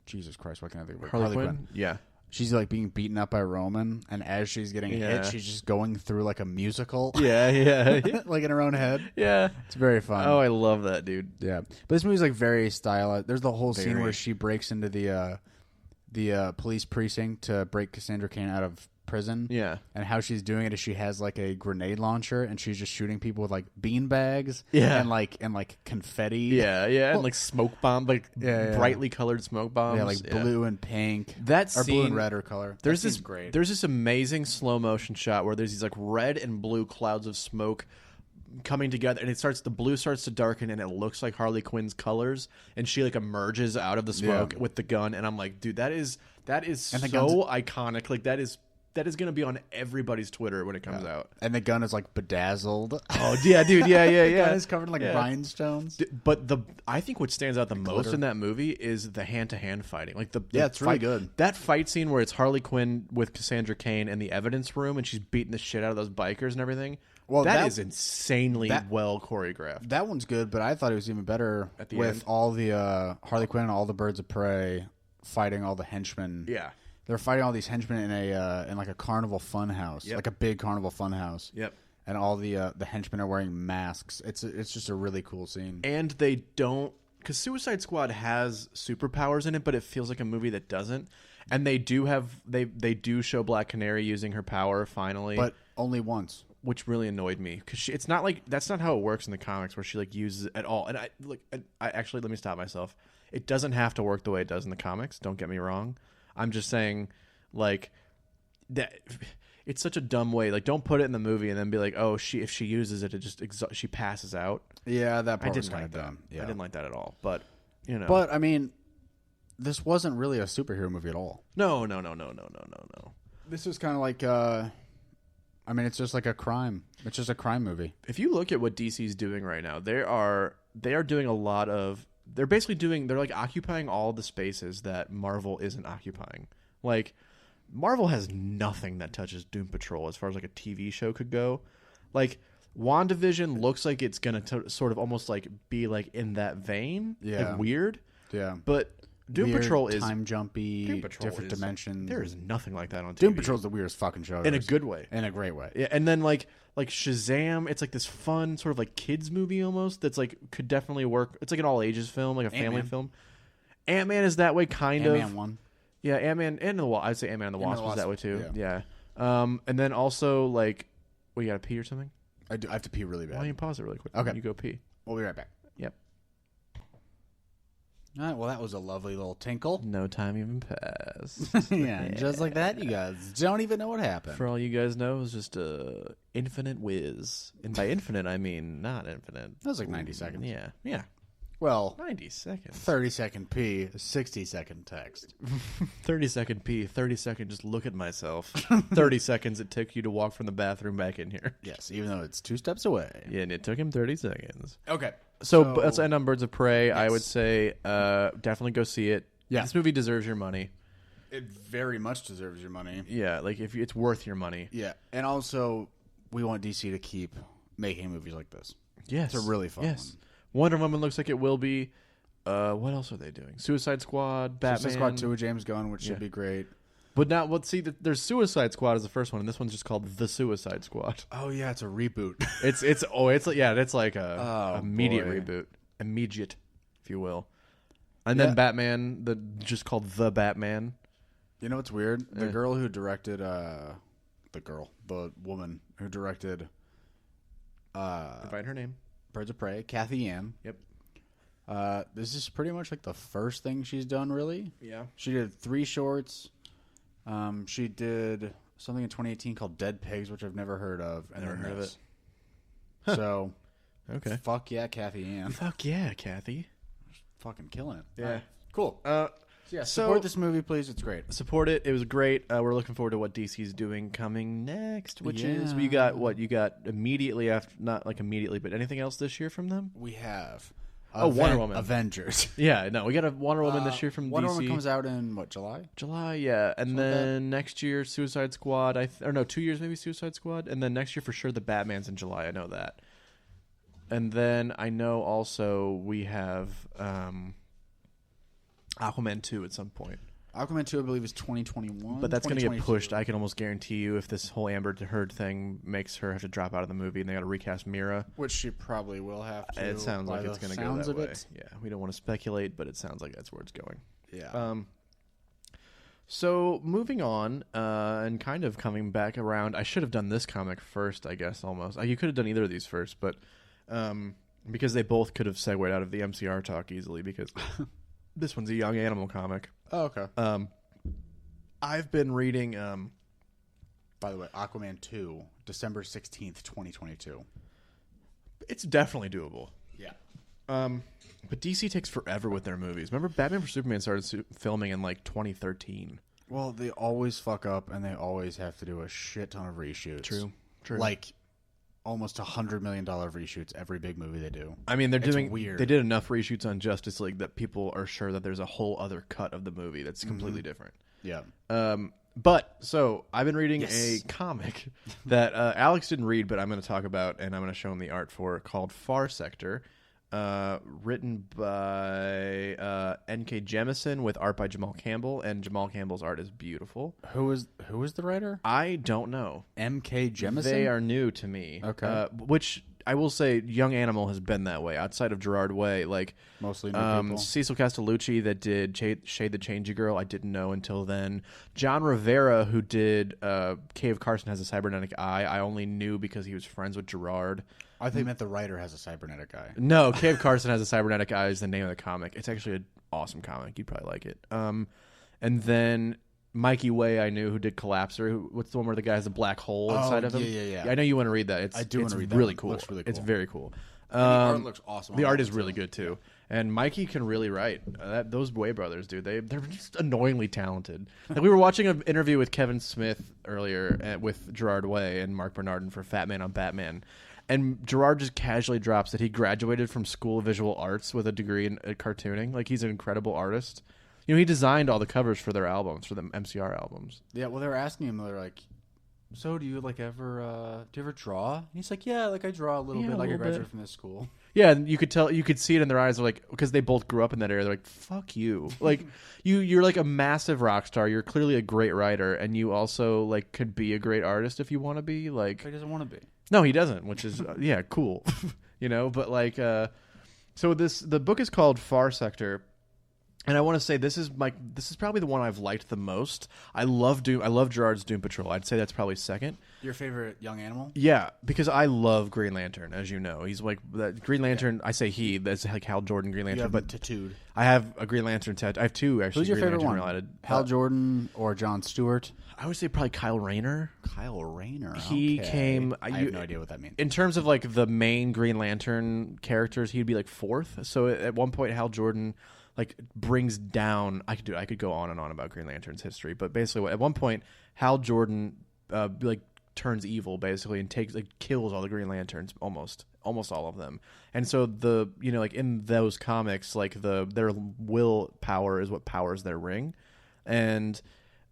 Jesus Christ, what can I think of? Harley Quinn? Yeah. She's like being beaten up by Roman, and as she's getting hit, she's just going through like a musical. Yeah. Like in her own head. Yeah. It's very fun. Oh, I love that, dude. Yeah. But this movie's like very stylized. There's the whole scene where she breaks into the police precinct to break Cassandra Cain out of prison. Yeah. And how she's doing it is she has like a grenade launcher and she's just shooting people with like bean bags. Yeah. And like confetti. Yeah. And like smoke bomb, like brightly colored smoke bombs. Yeah, like blue and pink. That or scene, blue and red or color. There's great. There's this amazing slow motion shot where there's these like red and blue clouds of smoke coming together, and the blue starts to darken, and it looks like Harley Quinn's colors, and she like emerges out of the smoke with the gun, and I'm like, dude, that is so iconic. Like that is going to be on everybody's Twitter when it comes out. And the gun is like bedazzled. Oh yeah, dude, yeah. The gun is covered in like rhinestones. But I think what stands out the most in that movie is the hand-to-hand fighting. Like it's really good. That fight scene where it's Harley Quinn with Cassandra Cain in the evidence room, and she's beating the shit out of those bikers and everything. Well, that is insanely well choreographed. That one's good, but I thought it was even better with all the Harley Quinn and all the Birds of Prey fighting all the henchmen. Yeah. They're fighting all these henchmen in like a carnival fun house, like a big carnival fun house. Yep. And all the henchmen are wearing masks. It's just a really cool scene. And they don't, because Suicide Squad has superpowers in it, but it feels like a movie that doesn't. And they do show Black Canary using her power finally, but only once, which really annoyed me because it's not like that's not how it works in the comics where she like uses it at all. And I actually, let me stop myself. It doesn't have to work the way it does in the comics. Don't get me wrong. I'm just saying, like, that it's such a dumb way. Like, don't put it in the movie and then be like, oh, if she uses it, she passes out. Yeah, that part was kind of dumb. Yeah. I didn't like that at all. But you know, but I mean, this wasn't really a superhero movie at all. No. This was kind of like, I mean, it's just like a crime. It's just a crime movie. If you look at what DC's doing right now, they are doing a lot of. They're like occupying all the spaces that Marvel isn't occupying. Like, Marvel has nothing that touches Doom Patrol as far as like a TV show could go. Like, WandaVision looks like it's going to sort of almost like be like in that vein. Yeah. Like weird. Yeah. But Doom Patrol is time jumpy, different dimensions. There is nothing like that on TV. Doom Patrol is the weirdest fucking show. In a good way. In a great way. Yeah, and then like Shazam, it's like this fun sort of like kids movie almost that's like could definitely work. It's like an all ages film, like a family film. Ant-Man is that way kind of. Ant-Man 1. Yeah, Ant-Man and the Wasp. I'd say Ant-Man and the Wasp was that way too. Yeah. And then also like, you got to pee or something? I have to pee really bad. Why don't you pause it really quick? Okay. You go pee. We'll be right back. Yep. All right, well, that was a lovely little tinkle. No time even passed. Yeah, just like that, you guys don't even know what happened. For all you guys know, it was just a infinite whiz. And by infinite, I mean not infinite. That was like 90 seconds. Yeah. Well, 90 seconds. 30-second P, 60-second text. 30-second P, 30-second just look at myself. 30 seconds it took you to walk from the bathroom back in here. Yes, even though it's 2 steps away. Yeah, and it took him 30 seconds. Okay. So let's end on Birds of Prey. Yes. I would say definitely go see it. Yeah. This movie deserves your money. It very much deserves your money. Yeah, like if it's worth your money. Yeah, and also we want DC to keep making movies like this. Yes. It's a really fun one. Wonder Woman looks like it will be. What else are they doing? Suicide Squad, Batman. Suicide Squad 2 with James Gunn, which should be great. But now, let's see. There's Suicide Squad as the first one, and this one's just called The Suicide Squad. Oh yeah, it's a reboot. It's like a immediate reboot, immediate, if you will. And then Batman, just called The Batman. You know what's weird? The girl who directed the woman who directed Provide her name. Birds of Prey, Kathy Ann. Yep. This is pretty much like the first thing she's done, really. Yeah. She did 3 shorts. She did something in 2018 called Dead Pigs, which I've never heard of. And Never heard of it. So, okay. Fuck yeah, Kathy Ann. Fuck yeah, Kathy. Fucking killing it. Yeah. Right. Cool. So support this movie, please. It's great. Support it. It was great. We're looking forward to what DC's doing coming next, which is you got immediately after, not like immediately, but anything else this year from them? We have Wonder Woman, Avengers. Yeah, no, we got a Wonder Woman this year from Wonder DC. Woman comes out in what, July? July, yeah, and then next year Suicide Squad. 2 years maybe Suicide Squad, and then next year for sure the Batman's in July. I know that, and then I know also we have Aquaman 2 at some point. Aquaman 2, I believe, is 2021. But that's going to get pushed. I can almost guarantee you if this whole Amber Heard thing makes her have to drop out of the movie and they got to recast Mira. Which she probably will have to. It sounds like it's going to go that way. Yeah, we don't want to speculate, but it sounds like that's where it's going. Yeah. So moving on and kind of coming back around, I should have done this comic first, I guess, almost. You could have done either of these first, but because they both could have segued out of the MCR talk easily because this one's a Young Animal comic. Oh, okay. I've been reading... by the way, Aquaman 2, December 16th, 2022. It's definitely doable. Yeah. But DC takes forever with their movies. Remember, Batman v Superman started filming in like 2013. Well, they always fuck up, and they always have to do a shit ton of reshoots. True. Like almost $100 million reshoots every big movie they do. I mean, it's doing weird. They did enough reshoots on Justice League that people are sure that there's a whole other cut of the movie that's completely different. Yeah. But so I've been reading a comic that Alex didn't read, but I'm going to talk about, and I'm going to show him the art for, called Far Sector. Written by N.K. Jemisin with art by Jamal Campbell, and Jamal Campbell's art is beautiful. Who is the writer? I don't know. M.K. Jemisin? They are new to me. Okay. Which I will say, Young Animal has been that way. Outside of Gerard Way, like mostly new people. Cecil Castellucci that did Shade the Changey Girl, I didn't know until then. John Rivera, who did Cave Carson Has a Cybernetic Eye, I only knew because he was friends with Gerard. I think meant the writer has a cybernetic eye. No, Cave Carson Has a Cybernetic Eye is the name of the comic. It's actually an awesome comic. You'd probably like it. And then Mikey Way, I knew, who did Collapser. What's the one where the guy has a black hole inside of him? Yeah. I know you want to read that. I do want to read that. Really One. cool. Looks really cool. It's very cool. The art looks awesome. The art is really good too. And Mikey can really write. Those Way brothers, dude, they're just annoyingly talented. Like, we were watching an interview with Kevin Smith earlier with Gerard Way and Mark Bernardin for Fat Man on Batman. And Gerard just casually drops that he graduated from School of Visual Arts with a degree in cartooning. Like, he's an incredible artist. You know, he designed all the covers for their albums, for the MCR albums. Yeah, well, they were asking him, they're like, so do you ever draw? And he's like, yeah, like I draw a little bit, like I graduated from this school. Yeah, and you could see it in their eyes, like, because they both grew up in that area. They're like, fuck you. Like, you're like a massive rock star. You're clearly a great writer, and you also, like, could be a great artist if you want to be. Like, He doesn't want to be. No, he doesn't, which is, yeah, cool. You know, but like, so the book is called Far Sector, And I want to say this is probably the one I've liked the most. I love Gerard's Doom Patrol. I'd say that's probably second. Your favorite Young Animal? Yeah, because I love Green Lantern, as you know. He's like that Green Lantern. Yeah. I say he. That's like Hal Jordan Green Lantern. You have but tattooed. I have a Green Lantern tattoo. I have two actually. Who's your Green favorite Lantern one? Related. Hal Jordan or John Stewart? I would say probably Kyle Rayner. Kyle Rayner. He came. I have no idea what that means. In terms of like the main Green Lantern characters, he'd be like fourth. So at one point, Hal Jordan like brings down. I could go on and on about Green Lantern's history, but basically, at one point, Hal Jordan like turns evil basically and kills all the Green Lanterns, almost all of them. And so like in those comics, like their willpower is what powers their ring, and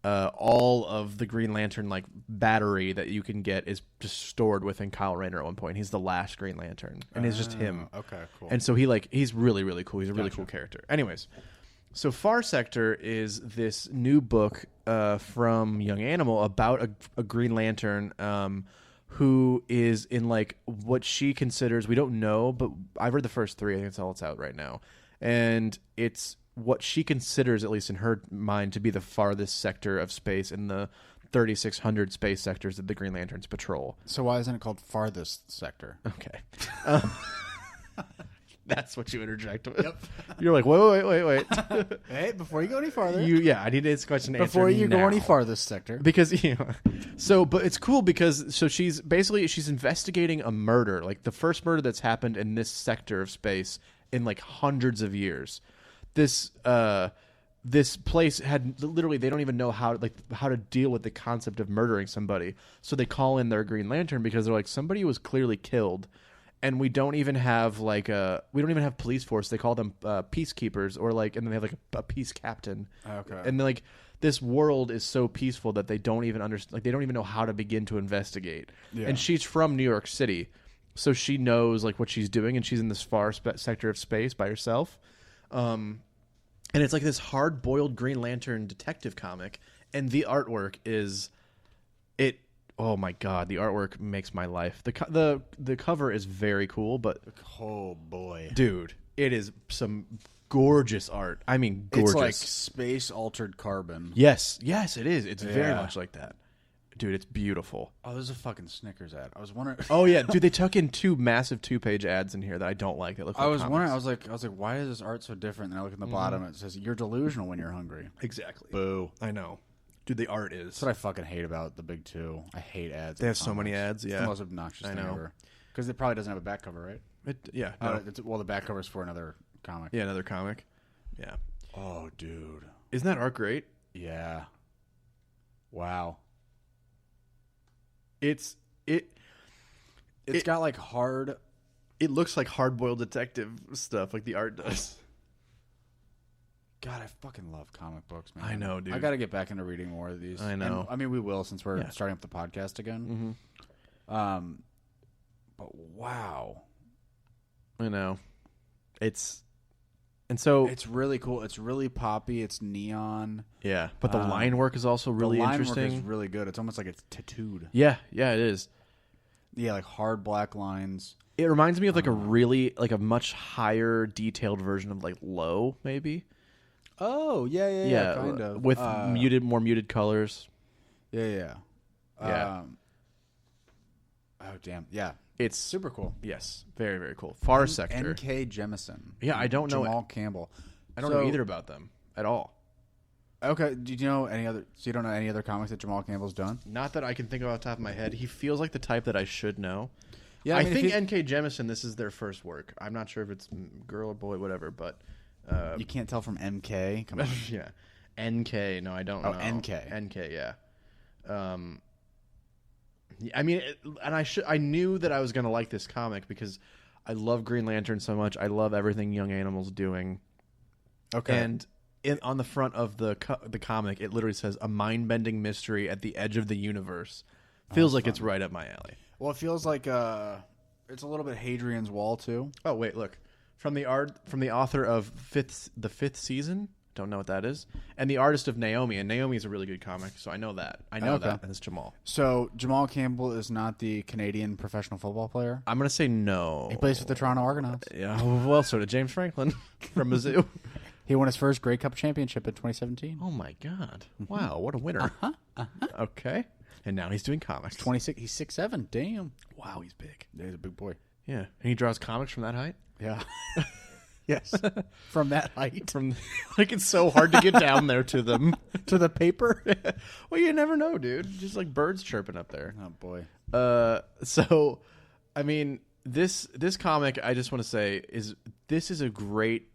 all of the Green Lantern like battery that you can get is just stored within Kyle Rayner at one point. He's the last Green Lantern, and it's just him. Okay, cool. And so he's really, really cool. He's a really cool character. Anyways, so Far Sector is this new book from Young Animal about a Green Lantern who is in like what she considers, we don't know, but I've read the first 3. I think that's all it's out right now. And it's what she considers, at least in her mind, to be the farthest sector of space in the 3,600 space sectors that the Green Lanterns patrol. So why isn't it called Farthest Sector? Okay. That's what you interject with. Yep. You're like, wait. Hey, before you go any farther. I need this question answered before you now. go any farthest sector. Because, but it's cool because, so she's investigating a murder, like the first murder that's happened in this sector of space in like hundreds of years. This place had literally, they don't even know how to deal with the concept of murdering somebody. So they call in their Green Lantern because they're like, somebody was clearly killed. And we don't even have police force. They call them peacekeepers, or like, and then they have like a peace captain. Okay. And like this world is so peaceful that they don't even understand. Like they don't even know how to begin to investigate. Yeah. And she's from New York City, so she knows like what she's doing, and she's in this far sector of space by herself. And it's like this hard-boiled Green Lantern detective comic, and the artwork is it. Oh my god, the artwork makes my life. The cover is very cool, but oh boy, dude, it is some gorgeous art. I mean, gorgeous. It's like space altered carbon. Yes, it is. It's very much like that, dude. It's beautiful. Oh, there's a fucking Snickers ad. I was wondering. Oh yeah, dude, they tuck in 2 massive 2-page ads in here that I don't like. That look. Like I was comics. wondering. I was like, why is this art so different? And I look at the bottom, and it says, "You're delusional when you're hungry." Exactly. Boo. I know. Dude, the art is. That's what I fucking hate about the big 2. I hate ads. They have so many ads. Yeah, it's the most obnoxious thing ever. Because it probably doesn't have a back cover, right? Yeah. No. Well, the back cover is for another comic. Yeah, another comic. Yeah. Oh, dude, isn't that art great? Yeah. Wow. It's got like hard. It looks like hard-boiled detective stuff, like the art does. God, I fucking love comic books, man. I know, dude. I got to get back into reading more of these. I know. And, I mean, we will since we're starting up the podcast again. Mm-hmm. But wow. I know. It's really cool. It's really poppy. It's neon. Yeah, but the line work is also really interesting. The line work is really good. It's almost like it's tattooed. Yeah, it is. Yeah, like hard black lines. It reminds me of like a much higher detailed version of like Low, maybe. Oh, yeah, kind of. With more muted colors. Yeah. Oh, damn. Yeah. It's super cool. Yes. Very, very cool. Far Sector. N.K. Jemisin. Yeah, I don't know. Jamal Campbell. I don't know either about them at all. Okay. Do you know any other? So you don't know any other comics that Jamal Campbell's done? Not that I can think of off the top of my head. He feels like the type that I should know. Yeah, I think N.K. Jemisin, this is their first work. I'm not sure if it's girl or boy, whatever, but... you can't tell from MK? Come on. Yeah. NK. No, I don't know. Oh, NK. NK, yeah. I mean, I knew that I was going to like this comic because I love Green Lantern so much. I love everything Young Animal's doing. Okay. And on the front of the comic, it literally says, a mind-bending mystery at the edge of the universe. Feels like it's right up my alley. Well, it feels like it's a little bit Hadrian's Wall, too. Oh, wait, look. From the author of the fifth season, don't know what that is, and the artist of Naomi, and Naomi is a really good comic, so I know that. That, and it's Jamal. So Jamal Campbell is not the Canadian professional football player? I'm gonna say no. He plays for the Toronto Argonauts. Yeah, well, so did James Franklin from Mizzou. He won his first Grey Cup championship in 2017. Oh my God! Wow, what a winner! Okay, and now he's doing comics. 26. He's 6'7". Damn. Wow, he's big. Yeah, he's a big boy. Yeah, and he draws comics from that height. Yeah. Yes. From that height. From like it's so hard to get down there to them. To the paper. Well, you never know, dude. Just like birds chirping up there. Oh boy. So, I mean, this comic, I just want to say this is a great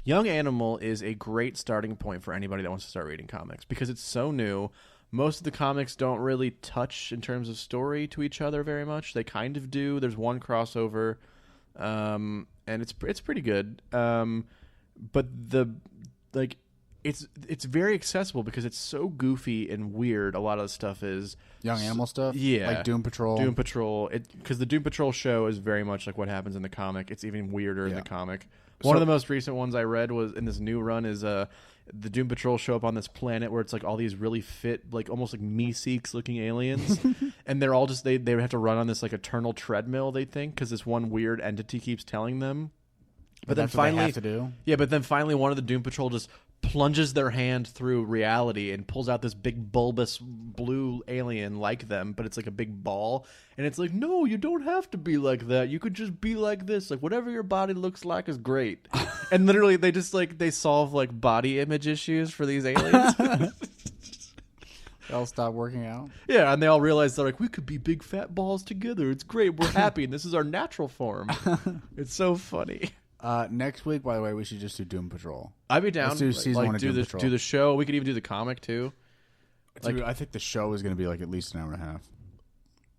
Young Animal is a great starting point for anybody that wants to start reading comics because it's so new. Most of the comics don't really touch in terms of story to each other very much. They kind of do. There's one crossover, and it's pretty good. But it's very accessible because it's so goofy and weird. A lot of the stuff is Young Animal stuff. Yeah, like Doom Patrol. Doom Patrol. Because the Doom Patrol show is very much like what happens in the comic. It's even weirder in the comic. One of the most recent ones I read was in this new run is the Doom Patrol show up on this planet where it's like all these really fit, like almost like Meeseeks looking aliens, and they're all just they have to run on this like eternal treadmill. They think because this one weird entity keeps telling them. But then finally, they have to do. Yeah, but then finally, one of the Doom Patrol just plunges their hand through reality and pulls out this big bulbous blue alien like them, but it's like a big ball, and it's like, no, you don't have to be like that. You could just be like this. Like whatever your body looks like is great. And literally, they just like they solve like body image issues for these aliens. They all stop working out. Yeah, and they all realize they're like, we could be big fat balls together. It's great. We're happy, and this is our natural form. It's so funny. Next week, by the way, we should just do Doom Patrol. I'd be down. Let's do season one of Doom Patrol. Do the show. We could even do the comic too. Dude, I think the show is going to be like at least an hour and a half.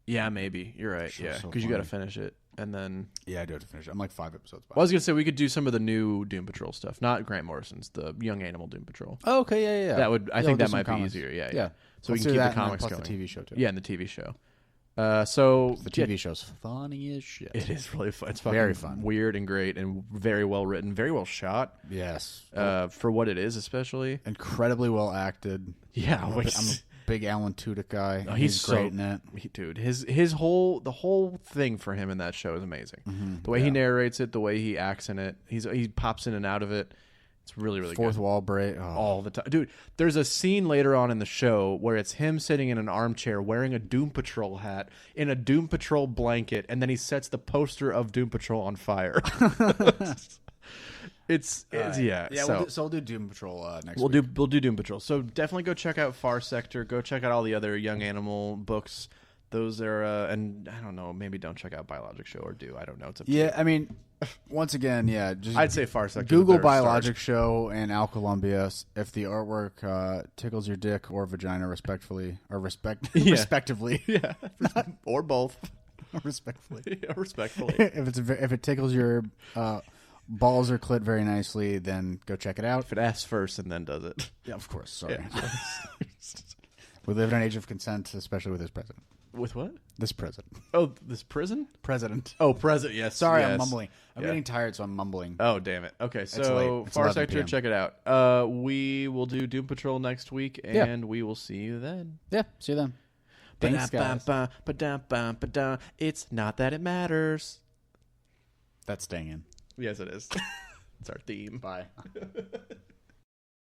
Yeah, maybe. You're right. Yeah, because you got to finish it, and then I do have to finish it. I'm like 5 episodes behind. Well, I was gonna say we could do some of the new Doom Patrol stuff, not Grant Morrison's, the Young Animal Doom Patrol. Oh, okay, yeah. That would. I think that might be easier. Yeah. So we can keep the comics going. The TV show too. Yeah, and the TV show. So the TV show's funny as shit. It is really fun. It's very fun, weird and great, and very well written, very well shot. Yes, for what it is, especially incredibly well acted. Yeah, I'm a big Alan Tudyk guy. Oh, he's great in it, dude. The whole thing for him in that show is amazing. Mm-hmm. The way he narrates it, the way he acts in it, he pops in and out of it. It's really, really Fourth good. wall break. Oh. All the time. Dude, there's a scene later on in the show where it's him sitting in an armchair wearing a Doom Patrol hat in a Doom Patrol blanket, and then he sets the poster of Doom Patrol on fire. It's yeah. So we'll do Doom Patrol next week. We'll do Doom Patrol. So definitely go check out Far Sector. Go check out all the other Young Animal books. Those are, and I don't know, maybe don't check out Biologic Show or do. I don't know. It's up to you. I mean, once again, just I'd say Far Sector. Google Biologic Show and Al Columbia if the artwork tickles your dick or vagina, respectively. Respectively. Yeah, or both. Respectfully. Yeah, respectfully. If it tickles your balls or clit very nicely, then go check it out. If it asks first and then does it. Yeah, of course. Sorry. Yeah. We live in an age of consent, especially with this president. With what? This president. Oh, this prison? President. Oh, president. Yes. Sorry, yes. I'm mumbling. I'm getting tired, so I'm mumbling. Oh, damn it. Okay, so Far Sector, check it out. We will do Doom Patrol next week, and we will see you then. Yeah, see you then. Thanks, guys. It's not that it matters. That's staying in. Yes, it is. It's our theme. Bye.